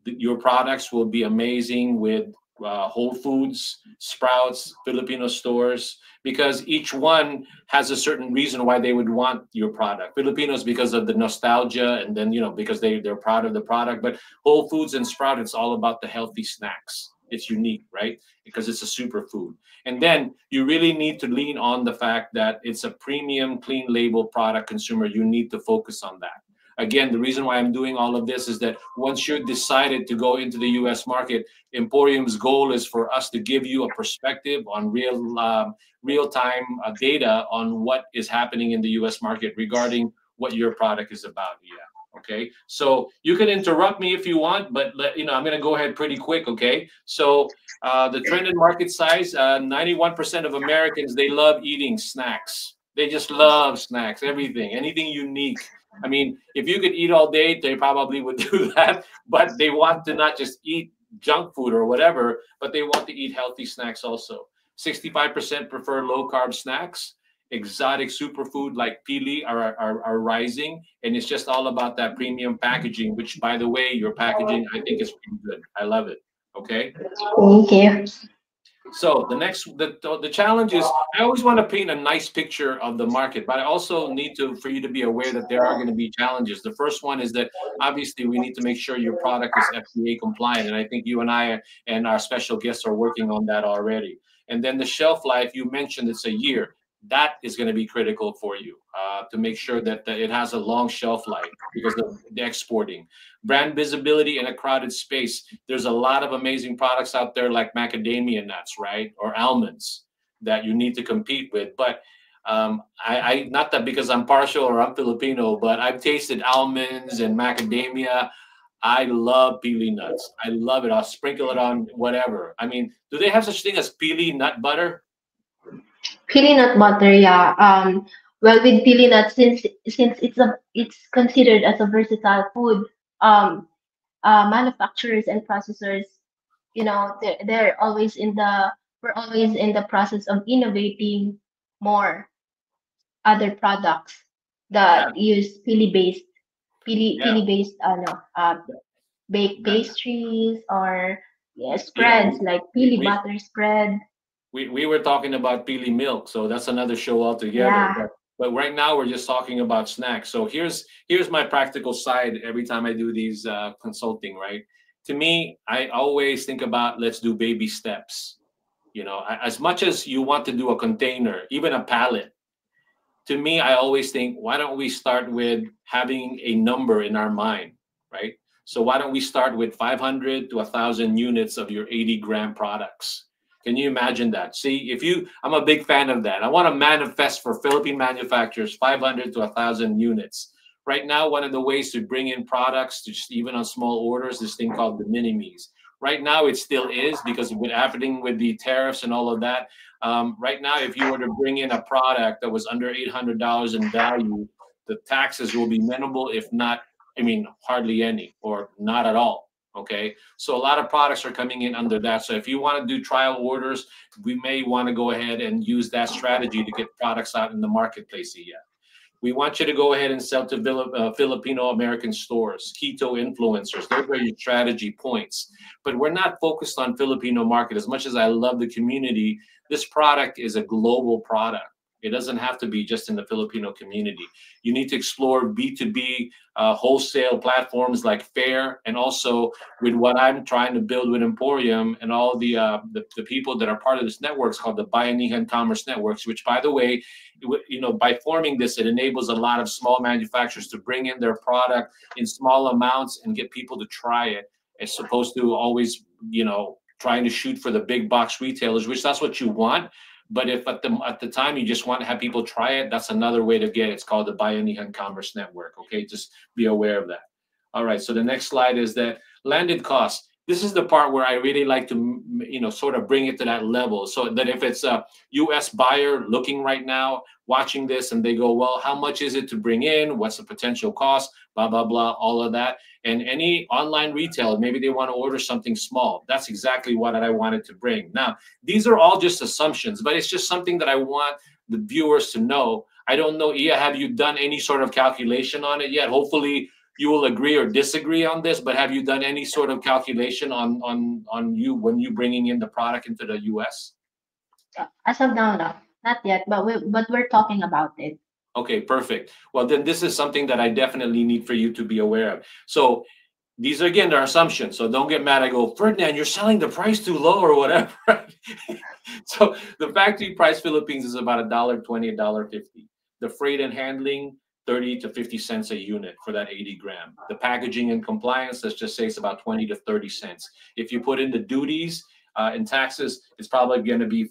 Your products will be amazing with Whole Foods, Sprouts, Filipino stores, because each one has a certain reason why they would want your product. Filipinos because of the nostalgia, and then because they're proud of the product. But Whole Foods and Sprout, it's all about the healthy snacks. It's unique, right? Because it's a superfood. And then you really need to lean on the fact that it's a premium, clean label product consumer. You need to focus on that. Again, the reason why I'm doing all of this is that once you're decided to go into the U.S. market, Emporium's goal is for us to give you a perspective on real-time data on what is happening in the U.S. market regarding what your product is about. Yeah. Okay. So you can interrupt me if you want, but I'm going to go ahead pretty quick. Okay. So the trend in market size, 91% of Americans, they love eating snacks. They just love snacks, anything unique. I mean, if you could eat all day, they probably would do that, but they want to not just eat junk food or whatever, but they want to eat healthy snacks also. 65% prefer low-carb snacks. Exotic superfood like Pili are rising, and it's just all about that premium packaging, which, by the way, your packaging, I think, is pretty good. I love it. Okay? Thank you. So the challenge is, I always want to paint a nice picture of the market, but I also need for you to be aware that there are going to be challenges. The first one is that obviously we need to make sure your product is FDA compliant, and I think you and I and our special guests are working on that already. And then the shelf life, you mentioned it's a year. That is going to be critical for you to make sure that it has a long shelf life because of the exporting. Brand visibility in a crowded space. There's a lot of amazing products out there like macadamia nuts, right? Or almonds that you need to compete with. But I not that because I'm partial or I'm Filipino, but I've tasted almonds and macadamia. I love Pili nuts. I love it. I'll sprinkle it on whatever. I mean, do they have such thing as Pili nut butter? Pili nut butter, yeah. Well, with pili nuts, since it's considered as a versatile food, um, manufacturers and processors, they're always in the we're always in the process of innovating more other products Yeah, that use yeah. pili based baked That, pastries or, yeah, you know, spreads like we, pili we butter spread. we were talking about Pili milk, so that's another show altogether. Yeah. But right now we're just talking about snacks. So here's my practical side every time I do these consulting, right? To me, I always think about let's do baby steps. You know, as much as you want to do a container, even a pallet, to me, I always think, why don't we start with having a number in our mind, right? So why don't we start with 500 to 1,000 units of your 80-gram products? Can you imagine that? See, I'm a big fan of that. I want to manifest for Philippine manufacturers 500 to 1,000 units. Right now, one of the ways to bring in products, to just even on small orders, this thing called the mini-me's. Right now, it still is because with happening with the tariffs and all of that, right now, if you were to bring in a product that was under $800 in value, the taxes will be minimal, if not, I mean, hardly any or not at all. Okay. So a lot of products are coming in under that. So if you want to do trial orders, we may want to go ahead and use that strategy to get products out in the marketplace. Yeah. We want you to go ahead and sell to Filipino American stores, keto influencers. Those are your strategy points. But we're not focused on Filipino market. As much as I love the community, this product is a global product. It doesn't have to be just in the Filipino community. You need to explore B2B wholesale platforms like Fair, and also with what I'm trying to build with Emporium and all the people that are part of this network. It's called the Bayanihan Commerce Networks, which, by the way, by forming this, it enables a lot of small manufacturers to bring in their product in small amounts and get people to try it, as opposed to always, trying to shoot for the big box retailers, which that's what you want. But if at the time you just want to have people try it, that's another way to get it. It's called the Bayanihan Commerce Network. Okay, just be aware of that. All right, so the next slide is that landed cost. This is the part where I really like to, sort of bring it to that level, so that if it's a U.S. buyer looking right now, watching this, and they go, well, how much is it to bring in? What's the potential cost? Blah, blah, blah, all of that. And any online retailer, maybe they want to order something small. That's exactly what I wanted to bring. Now, these are all just assumptions, but it's just something that I want the viewers to know. I don't know, Iya, have you done any sort of calculation on it yet? Hopefully you will agree or disagree on this, but have you done any sort of calculation on you when you bringing in the product into the US? As of now, no, not yet, but we're talking about it. Okay, perfect. Well, then this is something that I definitely need for you to be aware of. So these are, again, are assumptions. So don't get mad. I go, Ferdinand, you're selling the price too low or whatever. So the factory price Philippines is about $1.20, $1.50. The freight and handling, 30 to 50 cents a unit for that 80 gram. The packaging and compliance, let's just say it's about 20 to 30 cents. If you put in the duties and taxes, it's probably going to be,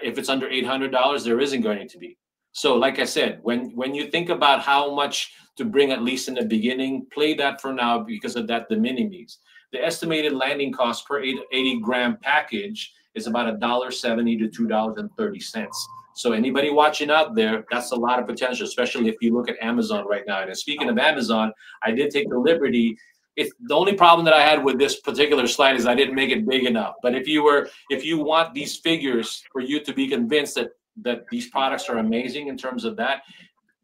if it's under $800, there isn't going to be. So like I said, when you think about how much to bring, at least in the beginning, play that for now because of that, the mini-me's. The estimated landing cost per 80 gram package is about $1.70 to $2.30. So anybody watching out there, that's a lot of potential, especially if you look at Amazon right now. And speaking of Amazon, I did take the liberty. The only problem that I had with this particular slide is I didn't make it big enough. But if you want these figures for you to be convinced that these products are amazing in terms of that,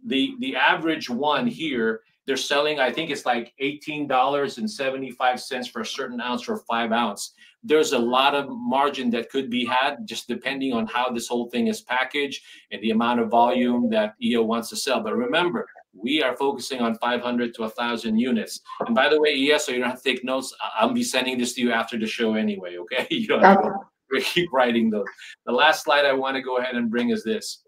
the average one here, they're selling, I think it's like $18.75 for a certain ounce for 5 ounce. There's a lot of margin that could be had just depending on how this whole thing is packaged and the amount of volume that EO wants to sell. But remember, we are focusing on 500 to 1,000 units. And by the way, EO, so you don't have to take notes, I'll be sending this to you after the show anyway, okay? You don't have to go. We keep writing those. The last slide I want to go ahead and bring is this.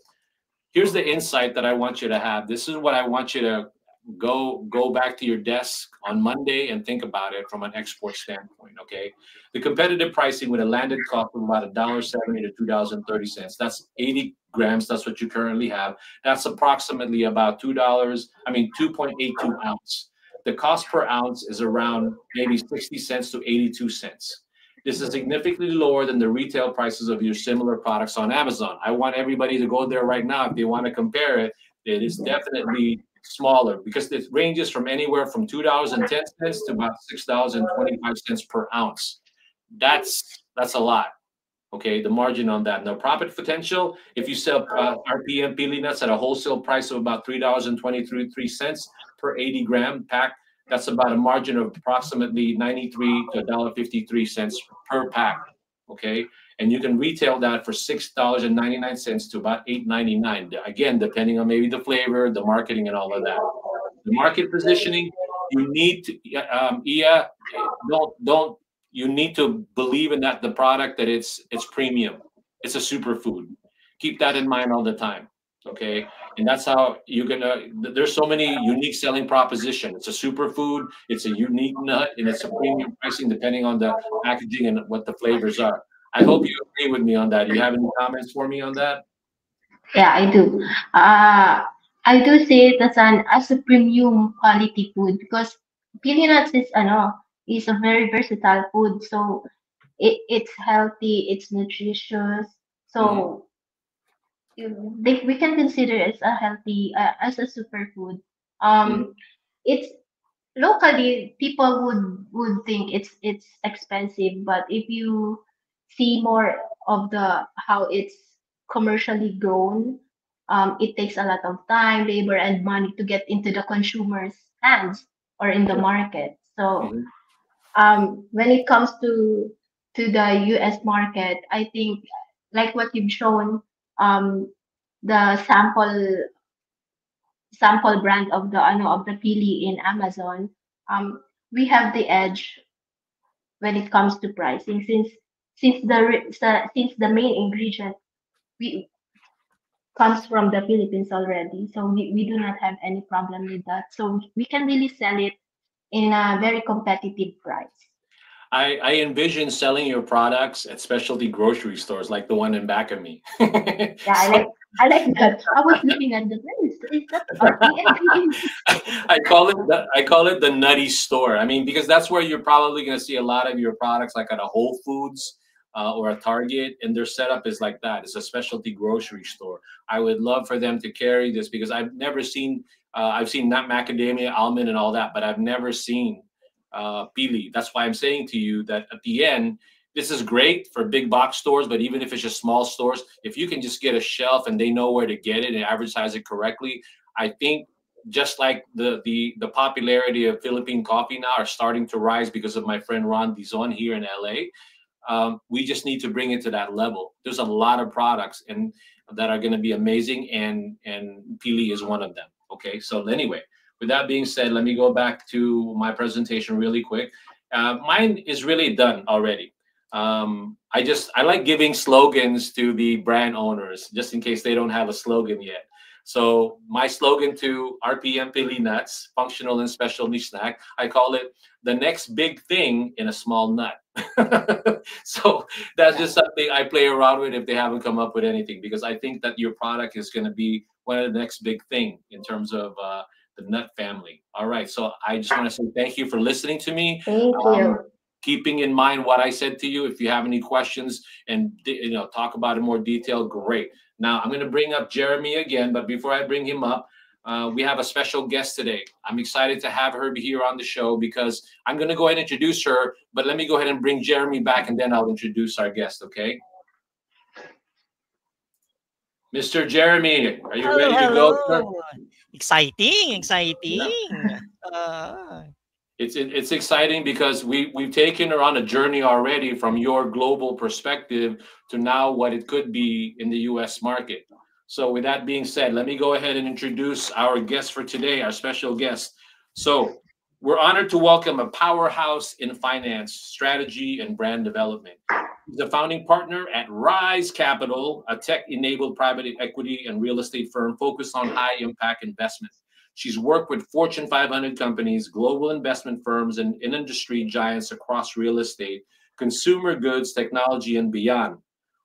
Here's the insight that I want you to have. This is what I want you to go back to your desk on Monday and think about it from an export standpoint, okay? The competitive pricing with a landed cost of about $1.70 to $2.30. That's 80 grams. That's what you currently have. That's approximately about $2.82 ounce. The cost per ounce is around maybe 60 cents to 82 cents. This is significantly lower than the retail prices of your similar products on Amazon. I want everybody to go there right now if they want to compare it. It is definitely smaller because it ranges from anywhere from $2.10 to about $6.25 per ounce. That's a lot. Okay, the margin on that. Now, profit potential, if you sell RPM pili nuts at a wholesale price of about $3.23 per 80-gram pack, that's about a margin of approximately 93 to $1.53 per pack. Okay, and you can retail that for $6.99 to about $8.99. Again, depending on maybe the flavor, the marketing, and all of that. The market positioning, you need to, Iya, don't you need to believe in that the product that it's premium. It's a superfood. Keep that in mind all the time. Okay, and that's how you're gonna. There's so many unique selling proposition. It's a superfood. It's a unique nut, and it's a premium pricing depending on the packaging and what the flavors are. I hope you agree with me on that. Do you have any comments for me on that? Yeah, I do. I do see it as a premium quality food because pili nuts is a very versatile food. So it's healthy, it's nutritious. Mhm. So we can consider it as a healthy as a superfood. Mhm. It's locally people would think it's expensive, but if you see more of the how it's commercially grown, it takes a lot of time, labor, and money to get into the consumer's hands or in the market. So Mhm. when it comes to the US market, I think like what you've shown, the sample brand of the of the pili in Amazon, we have the edge when it comes to pricing since the main ingredient we comes from the Philippines already, so we do not have any problem with that. So we can really sell it in a very competitive price. I envision selling your products at specialty grocery stores like the one in back of me. Yeah, So I like that. I was looking at the is that RPM? I call it the nutty store. I mean, because that's where you're probably going to see a lot of your products, like at a Whole Foods or a Target, and their setup is like that. It's a specialty grocery store. I would love for them to carry this because I've never seen. I've seen nut macadamia, almond, and all that, but I've never seen pili. That's why I'm saying to you that at the end, this is great for big box stores, but even if it's just small stores, if you can just get a shelf and they know where to get it and advertise it correctly, I think just like the popularity of Philippine coffee now are starting to rise because of my friend Ron Dizon here in LA. We just need to bring it to that level. There's a lot of products and that are going to be amazing, and Pili is one of them. Okay, so anyway, with that being said, let me go back to my presentation really quick. Mine is really done already. I like giving slogans to the brand owners just in case they don't have a slogan yet. So my slogan to RPM Pili Nuts, functional and special niche snack, I call it the next big thing in a small nut. So that's just something I play around with if they haven't come up with anything, because I think that your product is going to be one of the next big thing in terms of the nut family. All right. So I just want to say thank you for listening to me. Thank Um, you. Keeping in mind what I said to you, if you have any questions and talk about it in more detail, great. Now I'm going to bring up Jeremy again, but before I bring him up, we have a special guest today. I'm excited to have her here on the show because I'm going to go ahead and introduce her, but let me go ahead and bring Jeremy back and then I'll introduce our guest, okay? Mr. Jeremy, are you Hello, ready to go, sir? hello. Exciting, exciting. Uh, It's exciting because we've taken her on a journey already from your global perspective to now what it could be in the U.S. market. So with that being said, let me go ahead and introduce our guest for today, our special guest. So we're honored to welcome a powerhouse in finance, strategy, and brand development. He's the founding partner at Rise Capital, a tech-enabled private equity and real estate firm focused on high-impact investment. She's worked with Fortune 500 companies, global investment firms, and industry giants across real estate, consumer goods, technology, and beyond.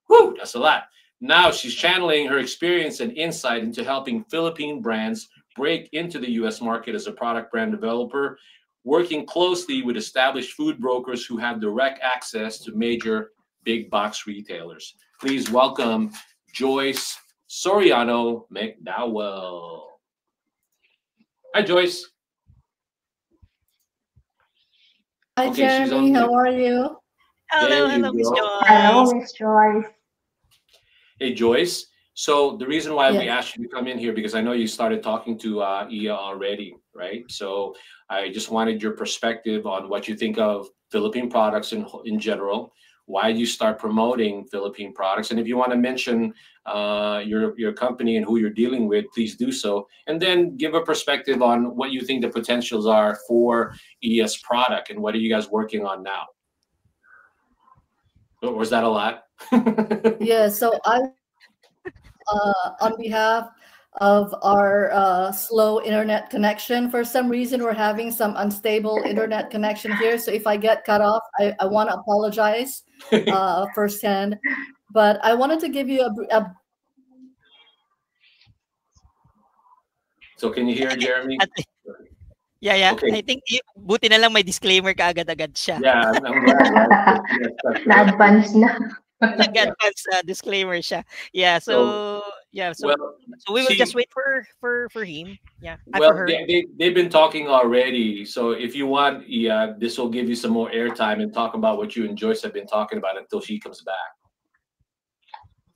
Whew, that's a lot. Now she's channeling her experience and insight into helping Philippine brands break into the US market as a product brand developer, working closely with established food brokers who have direct access to major big box retailers. Please welcome Joyce Soriano McDowell. Hi, Joyce. Hi, Okay, she's on Jeremy. How mute. are you? There Hello, you hello, Miss go. Hello, Joyce. Miss Joyce. Hey, Joyce. So the reason why we Yes. asked you to come in here, because I know you started talking to Iya already, right? So I just wanted your perspective on what you think of Philippine products in general. Why do you start promoting Philippine products? And if you want to mention your company and who you're dealing with, please do so. And then give a perspective on what you think the potentials are for ES product and what are you guys working on now? Or was that a lot? Yeah. So on behalf of our slow internet connection, for some reason we're having some unstable internet connection here. So if I get cut off, I want to apologize firsthand. But I wanted to give you a So can you hear Jeremy? Yeah, yeah. Okay. I think buti na lang may disclaimer ka agad-agad siya. Yeah, I'm glad, right? Yes, Na-advance na. Nag-advance disclaimer siya. Yeah, so well, so we will see, just wait for him. Yeah, for well, her. they've been talking already. So if you want, yeah, this will give you some more airtime and talk about what you and Joyce have been talking about until she comes back.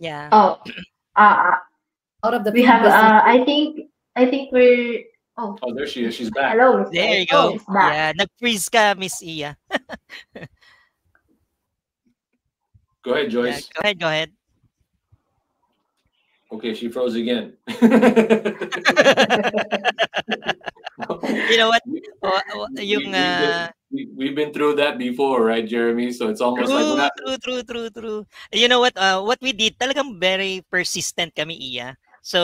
Yeah. Oh, out of the we food have. business. I think we're. Oh, Oh, there she is. She's back. hello, Miss There you Joyce. go. She's back. Yeah, nag-freeze ka, Miss Iya. Go ahead, Yeah, Joyce. go ahead. Okay, she froze again. You know what? We've been through that before, right, Jeremy? So it's almost like we're True. You know what we did, talagang very persistent kami, Iya. So,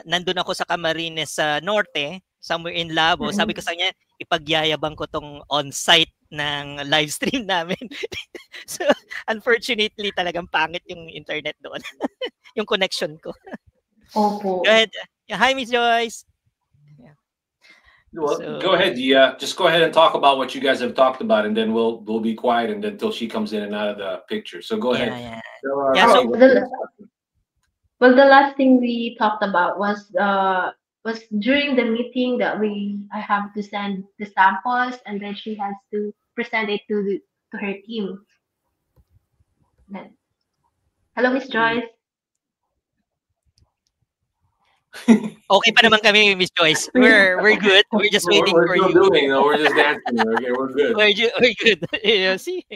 nandun ako sa Camarines sa Norte, somewhere in Labo. Sabi ko sa kanya, ipagyayabang ko tong on-site ng live stream namin. So, unfortunately, talagang pangit yung internet doon. Yung connection ko. Opo. Go ahead. Yeah, hi, Miss Joyce. Well, go ahead, yeah. Just go ahead and talk about what you guys have talked about, and then we'll be quiet and until she comes in and out of the picture. So go ahead. Yeah. So, Yeah, so- Well, the last thing we talked about was during the meeting that I have to send the samples and then she has to present it to her team. Then, hello, Miss Joyce. Okay pa naman kami, Miss Joyce. We're good. We're just waiting for you. We're just dancing. Okay, we're good. We're good. You see?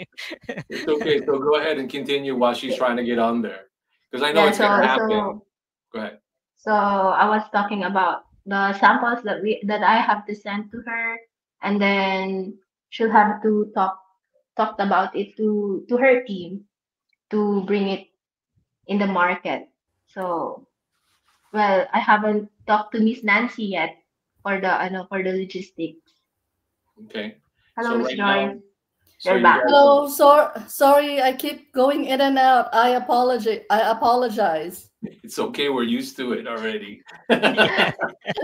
It's okay. So go ahead and continue while she's trying to get on there, because I know Yeah, it's gonna happen. Go ahead. So I was talking about the samples that I have to send to her, and then she'll have to talked about it to her team to bring it in the market. So, well, I haven't talked to Miss Nancy yet for the logistics. Okay. Hello, So Miss right now- Joyce. So You're you back. guys- Hello, sorry, I keep going in and out. I apologize. It's okay. We're used to it already. Yeah.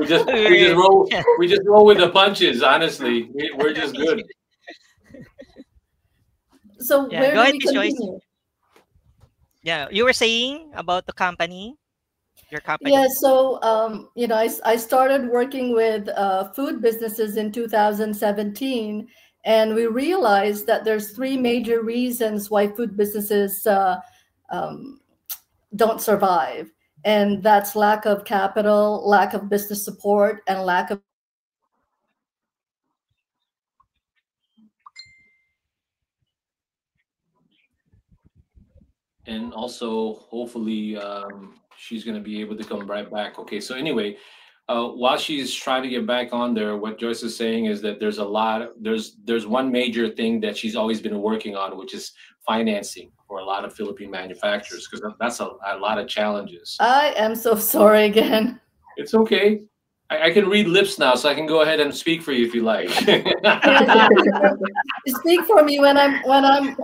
we just roll with the punches. Honestly, we're just good. So Yeah, where go do ahead, we Miss Joyce. continue? Yeah, you were saying about the company, your company. Yeah, so I started working with food businesses in 2017, and we realized that there's three major reasons why food businesses don't survive, and that's lack of capital, lack of business support, and lack of And also, hopefully, she's going to be able to come right back. Okay. So anyway, while she's trying to get back on there, what Joyce is saying is that there's one major thing that she's always been working on, which is financing for a lot of Philippine manufacturers, because that's a lot of challenges. I am so sorry again. It's okay. I can read lips now, so I can go ahead and speak for you if you like. Speak for me when I'm not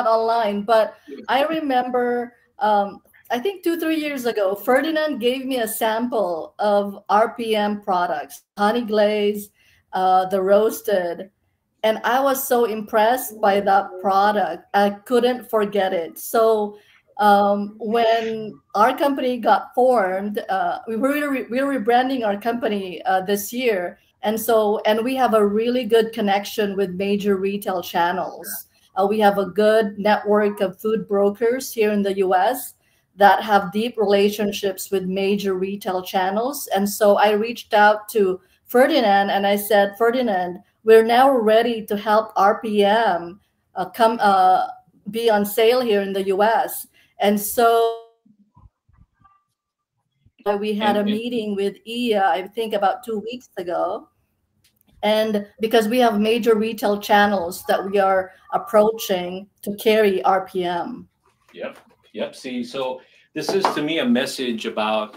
online. But I remember I think 2-3 years ago, Ferdinand gave me a sample of RPM products, honey glaze, the roasted, and I was so impressed by that product. I couldn't forget it. So when our company got formed, we were rebranding our company this year, and we have a really good connection with major retail channels. We have a good network of food brokers here in the U.S. that have deep relationships with major retail channels, and so I reached out to Ferdinand and I said, Ferdinand, we're now ready to help RPM come be on sale here in the U.S. And so we had a meeting with IA, I think about 2 weeks ago. And because we have major retail channels that we are approaching to carry RPM. Yep. See, so this is to me a message about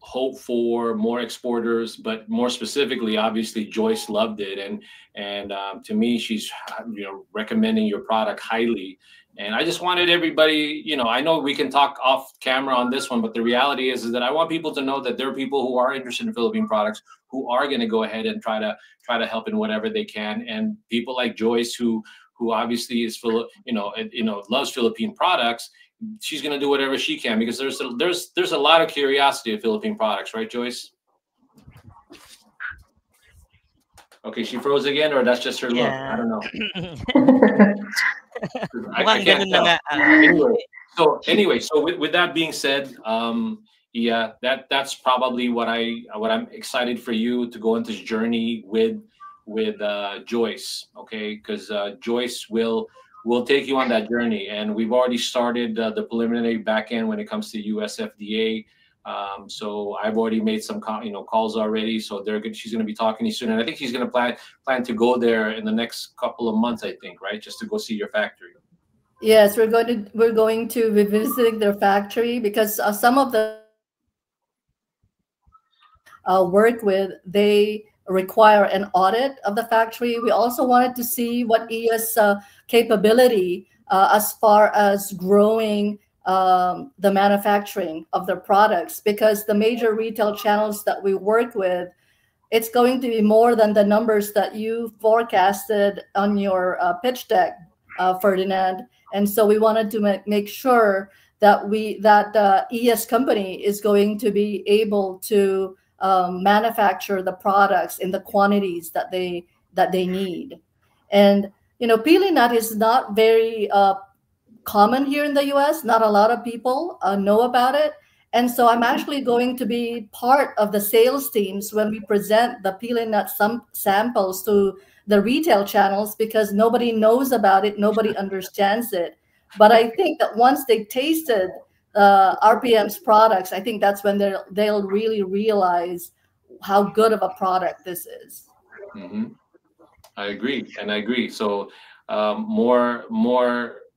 hope for more exporters, but more specifically, obviously, Joyce loved it, and to me, she's recommending your product highly. And I just wanted everybody, I know we can talk off camera on this one, but the reality is that I want people to know that there are people who are interested in Philippine products who are going to go ahead and try to help in whatever they can, and people like Joyce who obviously is loves Philippine products. She's going to do whatever she can because there's a lot of curiosity of Philippine products, right, Joyce? Okay, she froze again, or that's just her look. I don't know. I can't tell. Anyway, so with that being said, yeah, that's probably what I'm excited for you to go into this journey with Joyce, okay? Because Joyce will take you on that journey, and we've already started the preliminary back end when it comes to US FDA. So I've already made some calls already. So she's going to be talking to you soon, and I think she's going to plan to go there in the next couple of months. I think, right, just to go see your factory. Yes, we're going to be visiting their factory because some of the work with they require an audit of the factory. We also wanted to see what IA's capability as far as growing the manufacturing of their products, because the major retail channels that we work with, it's going to be more than the numbers that you forecasted on your pitch deck, Ferdinand. And so we wanted to make sure that IA's company is going to be able to manufacture the products in the quantities that they need. And pili nut is not very common here in the US. Not a lot of people know about it. And so I'm actually going to be part of the sales teams when we present the pili nut samples to the retail channels, because nobody knows about it, nobody understands it. But I think that once they tasted RPM's products, I think that's when they'll really realize how good of a product this is. Mm-hmm. I agree. So more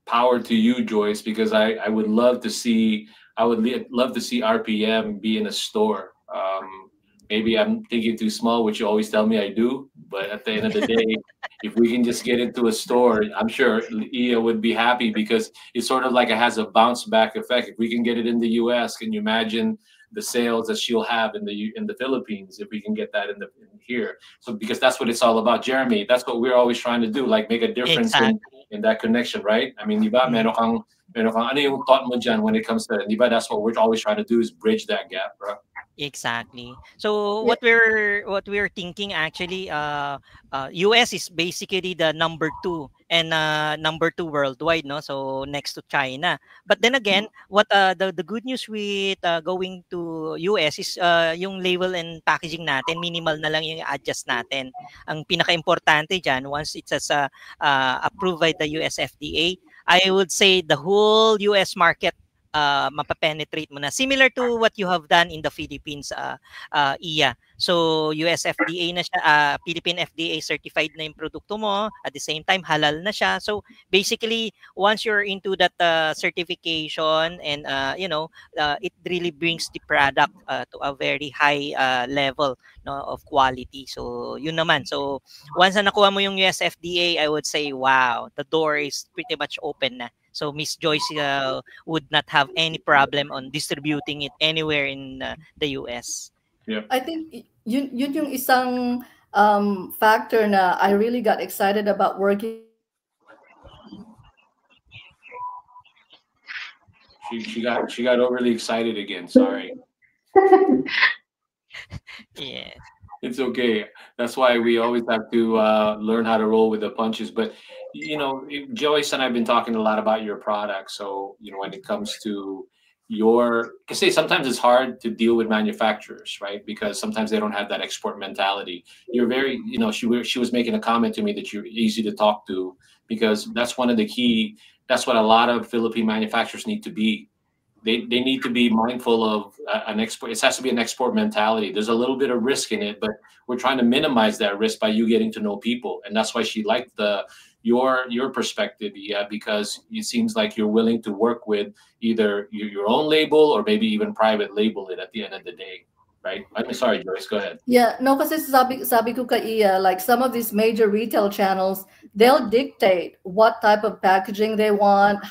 power to you, Joyce, because I would love to see RPM be in a store. Maybe I'm thinking too small, which you always tell me I do. But at the end of the day, if we can just get into a store, I'm sure IA would be happy, because it's sort of like it has a bounce back effect. If we can get it in the US, can you imagine the sales that she'll have in the Philippines if we can get that in here? So because that's what it's all about, Jeremy. That's what we're always trying to do, like make a difference in that connection, right? I mean, diba, meron kang ano yung thought mo dyan when it comes to it, diba? That's what we're always trying to do, is bridge that gap, bro. Exactly. So what we're thinking actually, US is basically the number 2 and number 2 worldwide, no? So next to China. But then again, what the good news with going to US is yung label and packaging natin, minimal na lang yung adjust natin. Ang pinaka-importante diyan, once it's approved by the US FDA, I would say the whole US market mapapenetrate mo na, similar to what you have done in the Philippines, IA. So US FDA na siya, Philippine FDA certified na yung produkto mo, at the same time halal na siya. So basically, once you're into that certification, and it really brings the product to a very high level, no, of quality. So yun naman. So once na nakuha mo yung US FDA, I would say, wow, the door is pretty much open na. So Miss Joyce would not have any problem on distributing it anywhere in the US. Yeah. I think yun yung isang factor na I really got excited about working. She got overly excited again. Sorry. Yeah. It's okay. That's why we always have to learn how to roll with the punches. But Joyce and I've been talking a lot about your product. So when it comes to because say sometimes it's hard to deal with manufacturers, right? Because sometimes they don't have that export mentality. You're very, she was making a comment to me that you're easy to talk to, because that's one of the key. That's what a lot of Philippine manufacturers need to be. They need to be mindful of an export. It has to be an export mentality. There's a little bit of risk in it, but we're trying to minimize that risk by you getting to know people, and that's why she liked your perspective, because it seems like you're willing to work with either your own label or maybe even private label it at the end of the day, right? I'm sorry, Joyce, go ahead. Yeah, no, kasi sabi ko kay Iya, like some of these major retail channels, they'll dictate what type of packaging they want,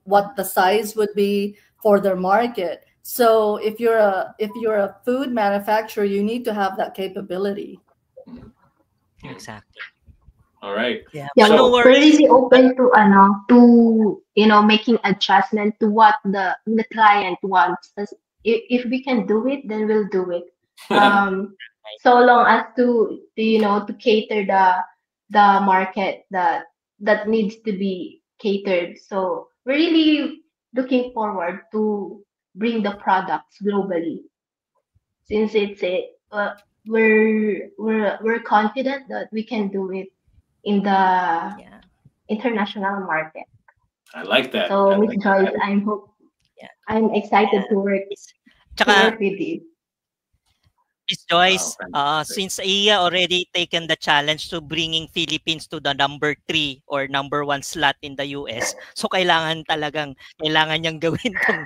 what the size would be for their market. So if you're a food manufacturer, you need to have that capability. Exactly. All right. Yeah, no we're worries. really open to making adjustment to what the client wants. If we can do it, then we'll do it. So long as to cater the market that needs to be catered. So we're really looking forward to bring the products globally, since we're confident that we can do it in the international market. I like that. So, I Miss like Joyce, that. I'm excited to work with you. Miss Joyce, Wow, since Iya already taken the challenge to bringing Philippines to the number 3 or number 1 slot in the US, so kailangan niyang gawin tong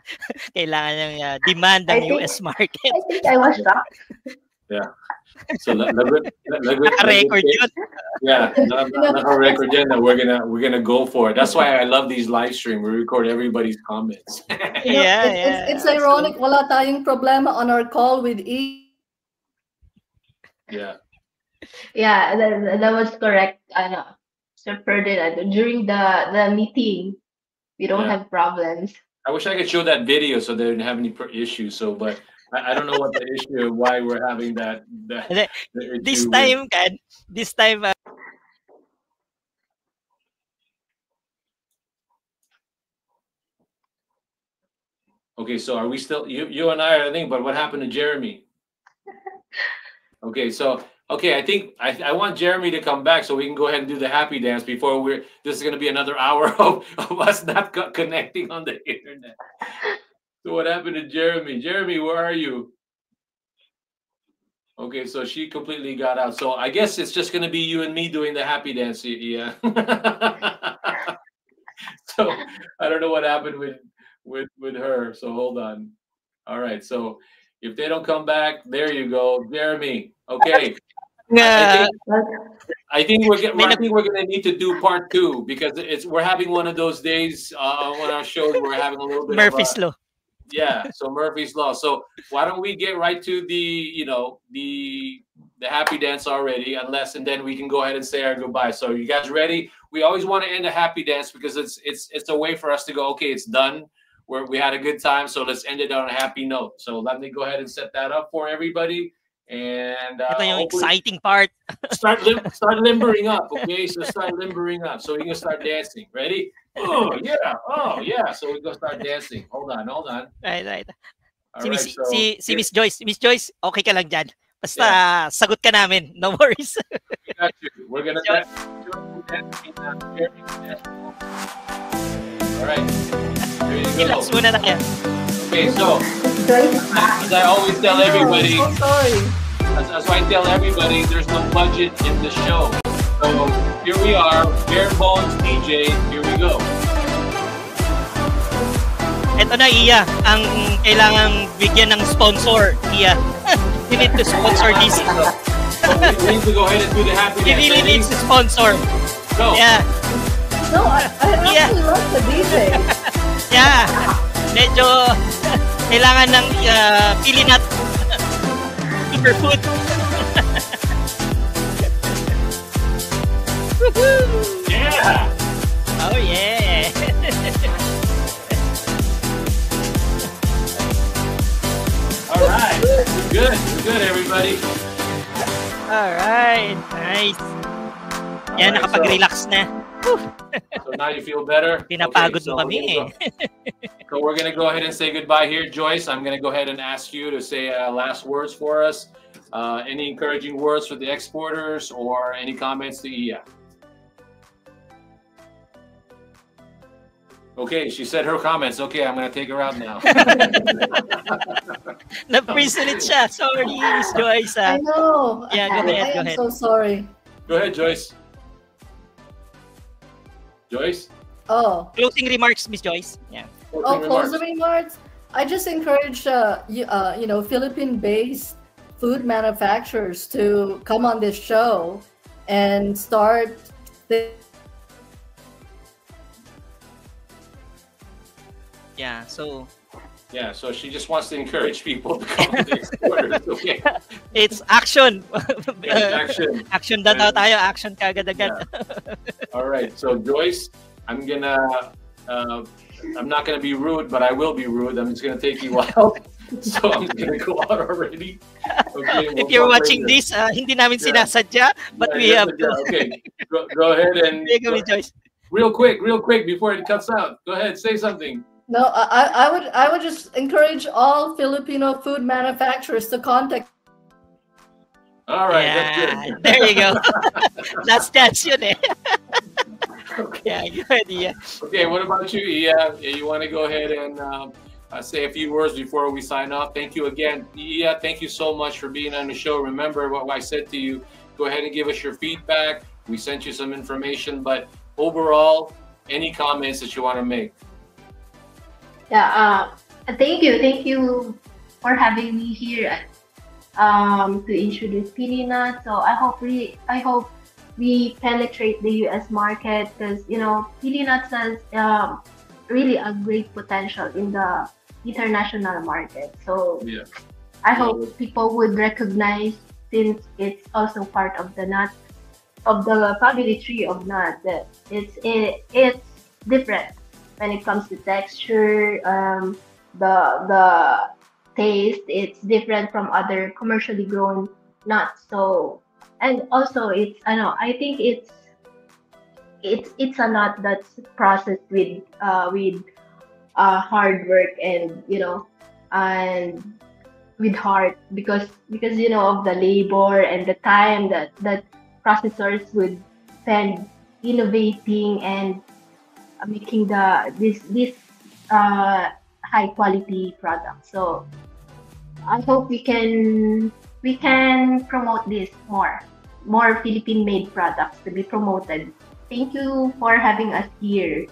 kailangan niyang demand ng US market. I think I was shocked. Yeah. So naka-record yun. Yeah, naka-record yun that we're gonna go for it. That's why I love these live stream. We record everybody's comments. It's ironic. Wala tayong problema on our call with Yeah. Yeah, that was correct. Sir Ferdinand, during the meeting, we don't have problems. I wish I could show that video so they didn't have any issues. So, but I don't know what the issue, why we're having that this time. Okay, so are we still you and I think, but what happened to Jeremy? Okay, so I think I want Jeremy to come back so we can go ahead and do the happy dance before this is going to be another hour of us not connecting on the internet. So what happened to Jeremy? Jeremy, where are you? Okay, so she completely got out. So I guess it's just going to be you and me doing the happy dance. Yeah. So I don't know what happened with her. So hold on. All right. So if they don't come back, there you go, Jeremy. Okay. I think we're going to need to do part 2 because we're having one of those days on our show. We're having a little bit Murphy's Law. Yeah, so Murphy's Law. So why don't we get right to the happy dance already, and then we can go ahead and say our goodbye. So you guys ready? We always want to end a happy dance because it's a way for us to go, okay, it's done. We had a good time, so let's end it on a happy note. So let me go ahead and set that up for everybody. And ito yung exciting part. start limbering up, okay? So start limbering up so we can start dancing. Ready? Oh yeah. So we go start dancing. Hold on. Right. Si Miss Joyce, okay ka lang dyan. Basta sagot ka namin. No worries. We got you. We're gonna dance. All right. There you go. Relax muna na kaya. Okay, so as I always tell everybody, as I tell everybody, there's no budget in the show. So here we are, bare bones DJ. Here we go. Ito na, Iya, ang kailangang bigyan ng sponsor. Iya, you need to sponsor this. So we need to go ahead and do the happy dance. You really need to sponsor. Go. Yeah. No, I actually love the DJ. Yeah. Medyo kailangan ng pilinat superfood. Yeah. Oh yeah. Alright, nice. Yan, Alright, nakapag-relax na. so now you feel better? Pinapagod Okay, mo kami eh. So we're going to go ahead and say goodbye here. Joyce, I'm going to go ahead and ask you to say last words for us. Any encouraging words for the exporters or any comments to Iya? Okay, she said her comments. Okay, I'm going to take her out now. Na-freeze ulit siya. Sorry, Miss Joyce. I know. Yeah, go ahead, I am so sorry. Go ahead, Joyce. Joyce? Oh. Closing remarks, Miss Joyce. Yeah. Closing remarks. I just encourage Philippine-based food manufacturers to come on this show and start. So she just wants to encourage people to come to the exporters. Okay. It's action. Action. Action na daw tayo. Action kagad-agad. Yeah. All right. So Joyce, I'm not gonna be rude, but I will be rude. I'm just gonna take you out. So I'm gonna go out already. Okay. If you're watching this, hindi namin sinasadya, but we have to. Okay. Go ahead and Joyce. real quick before it cuts out. Go ahead, say something. No, I would just encourage all Filipino food manufacturers to contact. All right, that's good. There you go. That's yun eh. Okay. Yeah, good. Yeah. Okay, what about you, Iya? You want to go ahead and say a few words before we sign off? Thank you again, Iya. Thank you so much for being on the show. Remember what I said to you. Go ahead and give us your feedback. We sent you some information, but overall, any comments that you want to make? Yeah, thank you for having me here to introduce Pilinat. So I hope we penetrate the US market, because Pilinat has really a great potential in the international market. So yeah. I hope people would recognize, since it's also part of the nut of the family tree of nut, that it's different when it comes to texture, the taste. It's different from other commercially grown nuts. So, and also I think it's a nut that's processed with hard work and and with heart, because of the labor and the time that processors would spend innovating and making this high quality product. So I hope we can promote this more Philippine made products to be promoted. Thank you for having us here.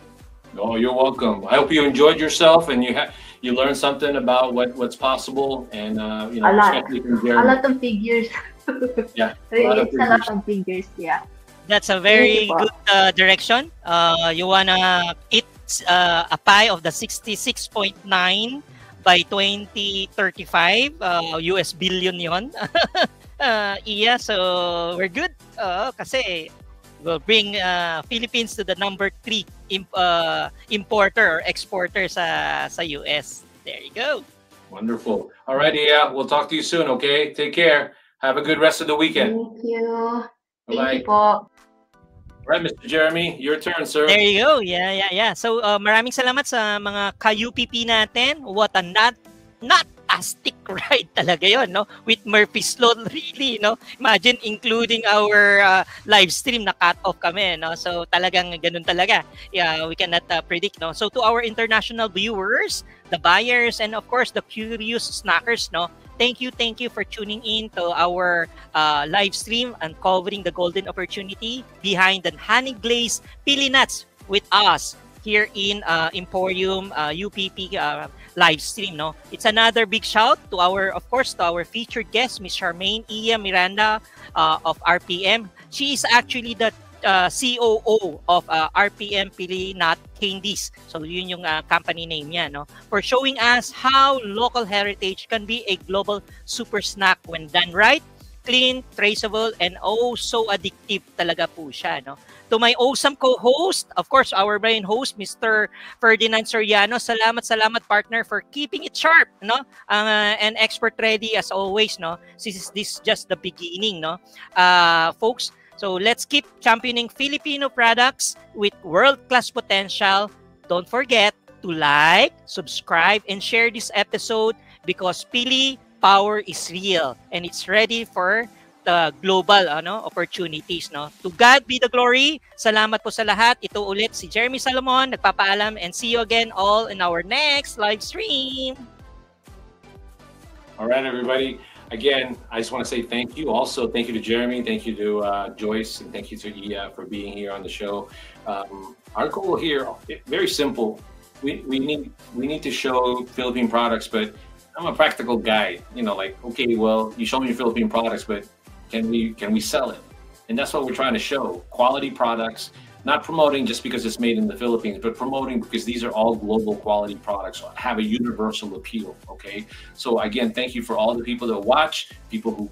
Oh, you're welcome. I hope you enjoyed yourself and you learned something about what's possible, and a lot of figures. Yeah, it's a lot of figures. Yeah. That's a very good direction. You wanna eat a pie of the 66.9 by 2035 US billion yon. Iya, so we're good. Kasi we'll bring Philippines to the number 3 importer or exporter sa US. There you go. Wonderful. All right, Iya, we'll talk to you soon, okay? Take care. Have a good rest of the weekend. Thank you. Bye-bye. Thank you po. All right, Mr. Jeremy, your turn, sir. There you go. Yeah. So, maraming salamat sa mga ka-UPP natin. What a not-astic ride talaga yon, no? With Murphy's Law, really, no? Imagine including our live stream na cut off kami, no? So, talagang ganun talaga. Yeah, we cannot predict, no? So, to our international viewers, the buyers, and of course, the curious snackers, no? Thank you for tuning in to our live stream and covering the golden opportunity behind the honey glazed Pilinuts with us here in Emporium UPP live stream. No, it's another big shout to our featured guest, Miss Charmaine Iya Miranda of RPM. She is actually the COO of RPM Pilinat Candies. So yun yung company name niya, no? For showing us how local heritage can be a global super snack when done right. clean, traceable, and oh so addictive talaga po siya, no? To my awesome co-host, of course, our brain host, Mr. Ferdinand Soriano. Salamat partner for keeping it sharp, no? And expert ready as always, no? This is just the beginning, no? Folks, so let's keep championing Filipino products with world-class potential. Don't forget to like, subscribe, and share this episode because Pili power is real and it's ready for the global opportunities, no? To God be the glory. Salamat po sa lahat. Ito ulit si Jeremy Salomon nagpapaalam, and see you again all in our next live stream. All right, everybody. Again, I just want to say thank you. Also, thank you to Jeremy, thank you to Joyce, and thank you to Iya for being here on the show. Our goal here, very simple. We need to show Philippine products, but I'm a practical guy. You know, like, okay, well, you show me your Philippine products, but can we sell it? And that's what we're trying to show. Quality products, not promoting just because it's made in the Philippines, but promoting because these are all global quality products, have a universal appeal, okay? So again, thank you for all the people that watch, people who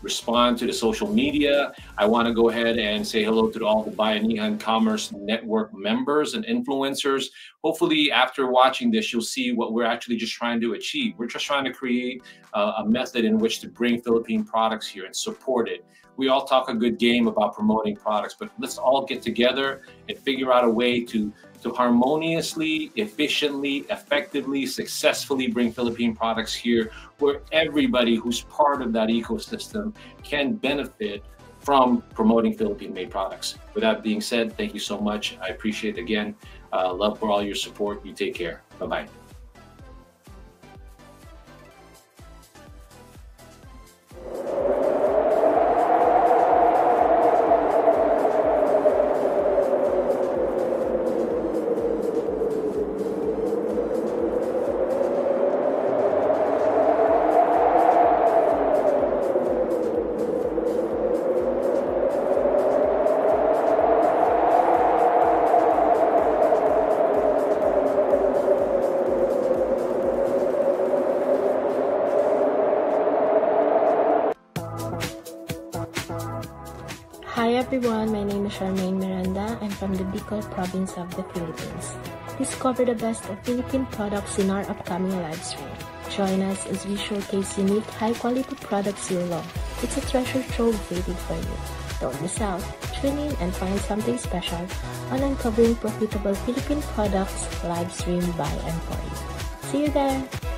respond to the social media. I want to go ahead and say hello to all the Bayanihan Commerce Network members and influencers. Hopefully, after watching this, you'll see what we're actually just trying to achieve. We're just trying to create a method in which to bring Philippine products here and support it. We all talk a good game about promoting products, but let's all get together and figure out a way to harmoniously, efficiently, effectively, successfully bring Philippine products here where everybody who's part of that ecosystem can benefit from promoting Philippine-made products. With that being said, thank you so much. I appreciate it again. Love for all your support. You take care. Bye-bye. Hi everyone, my name is Charmaine Miranda. I'm from the Bicol province of the Philippines. Discover the best of Philippine products in our upcoming live stream. Join us as we showcase unique, high-quality products you love. It's a treasure trove waiting for you. Don't miss out. Tune in and find something special on Uncovering Profitable Philippine Products live stream by and for you. See you there!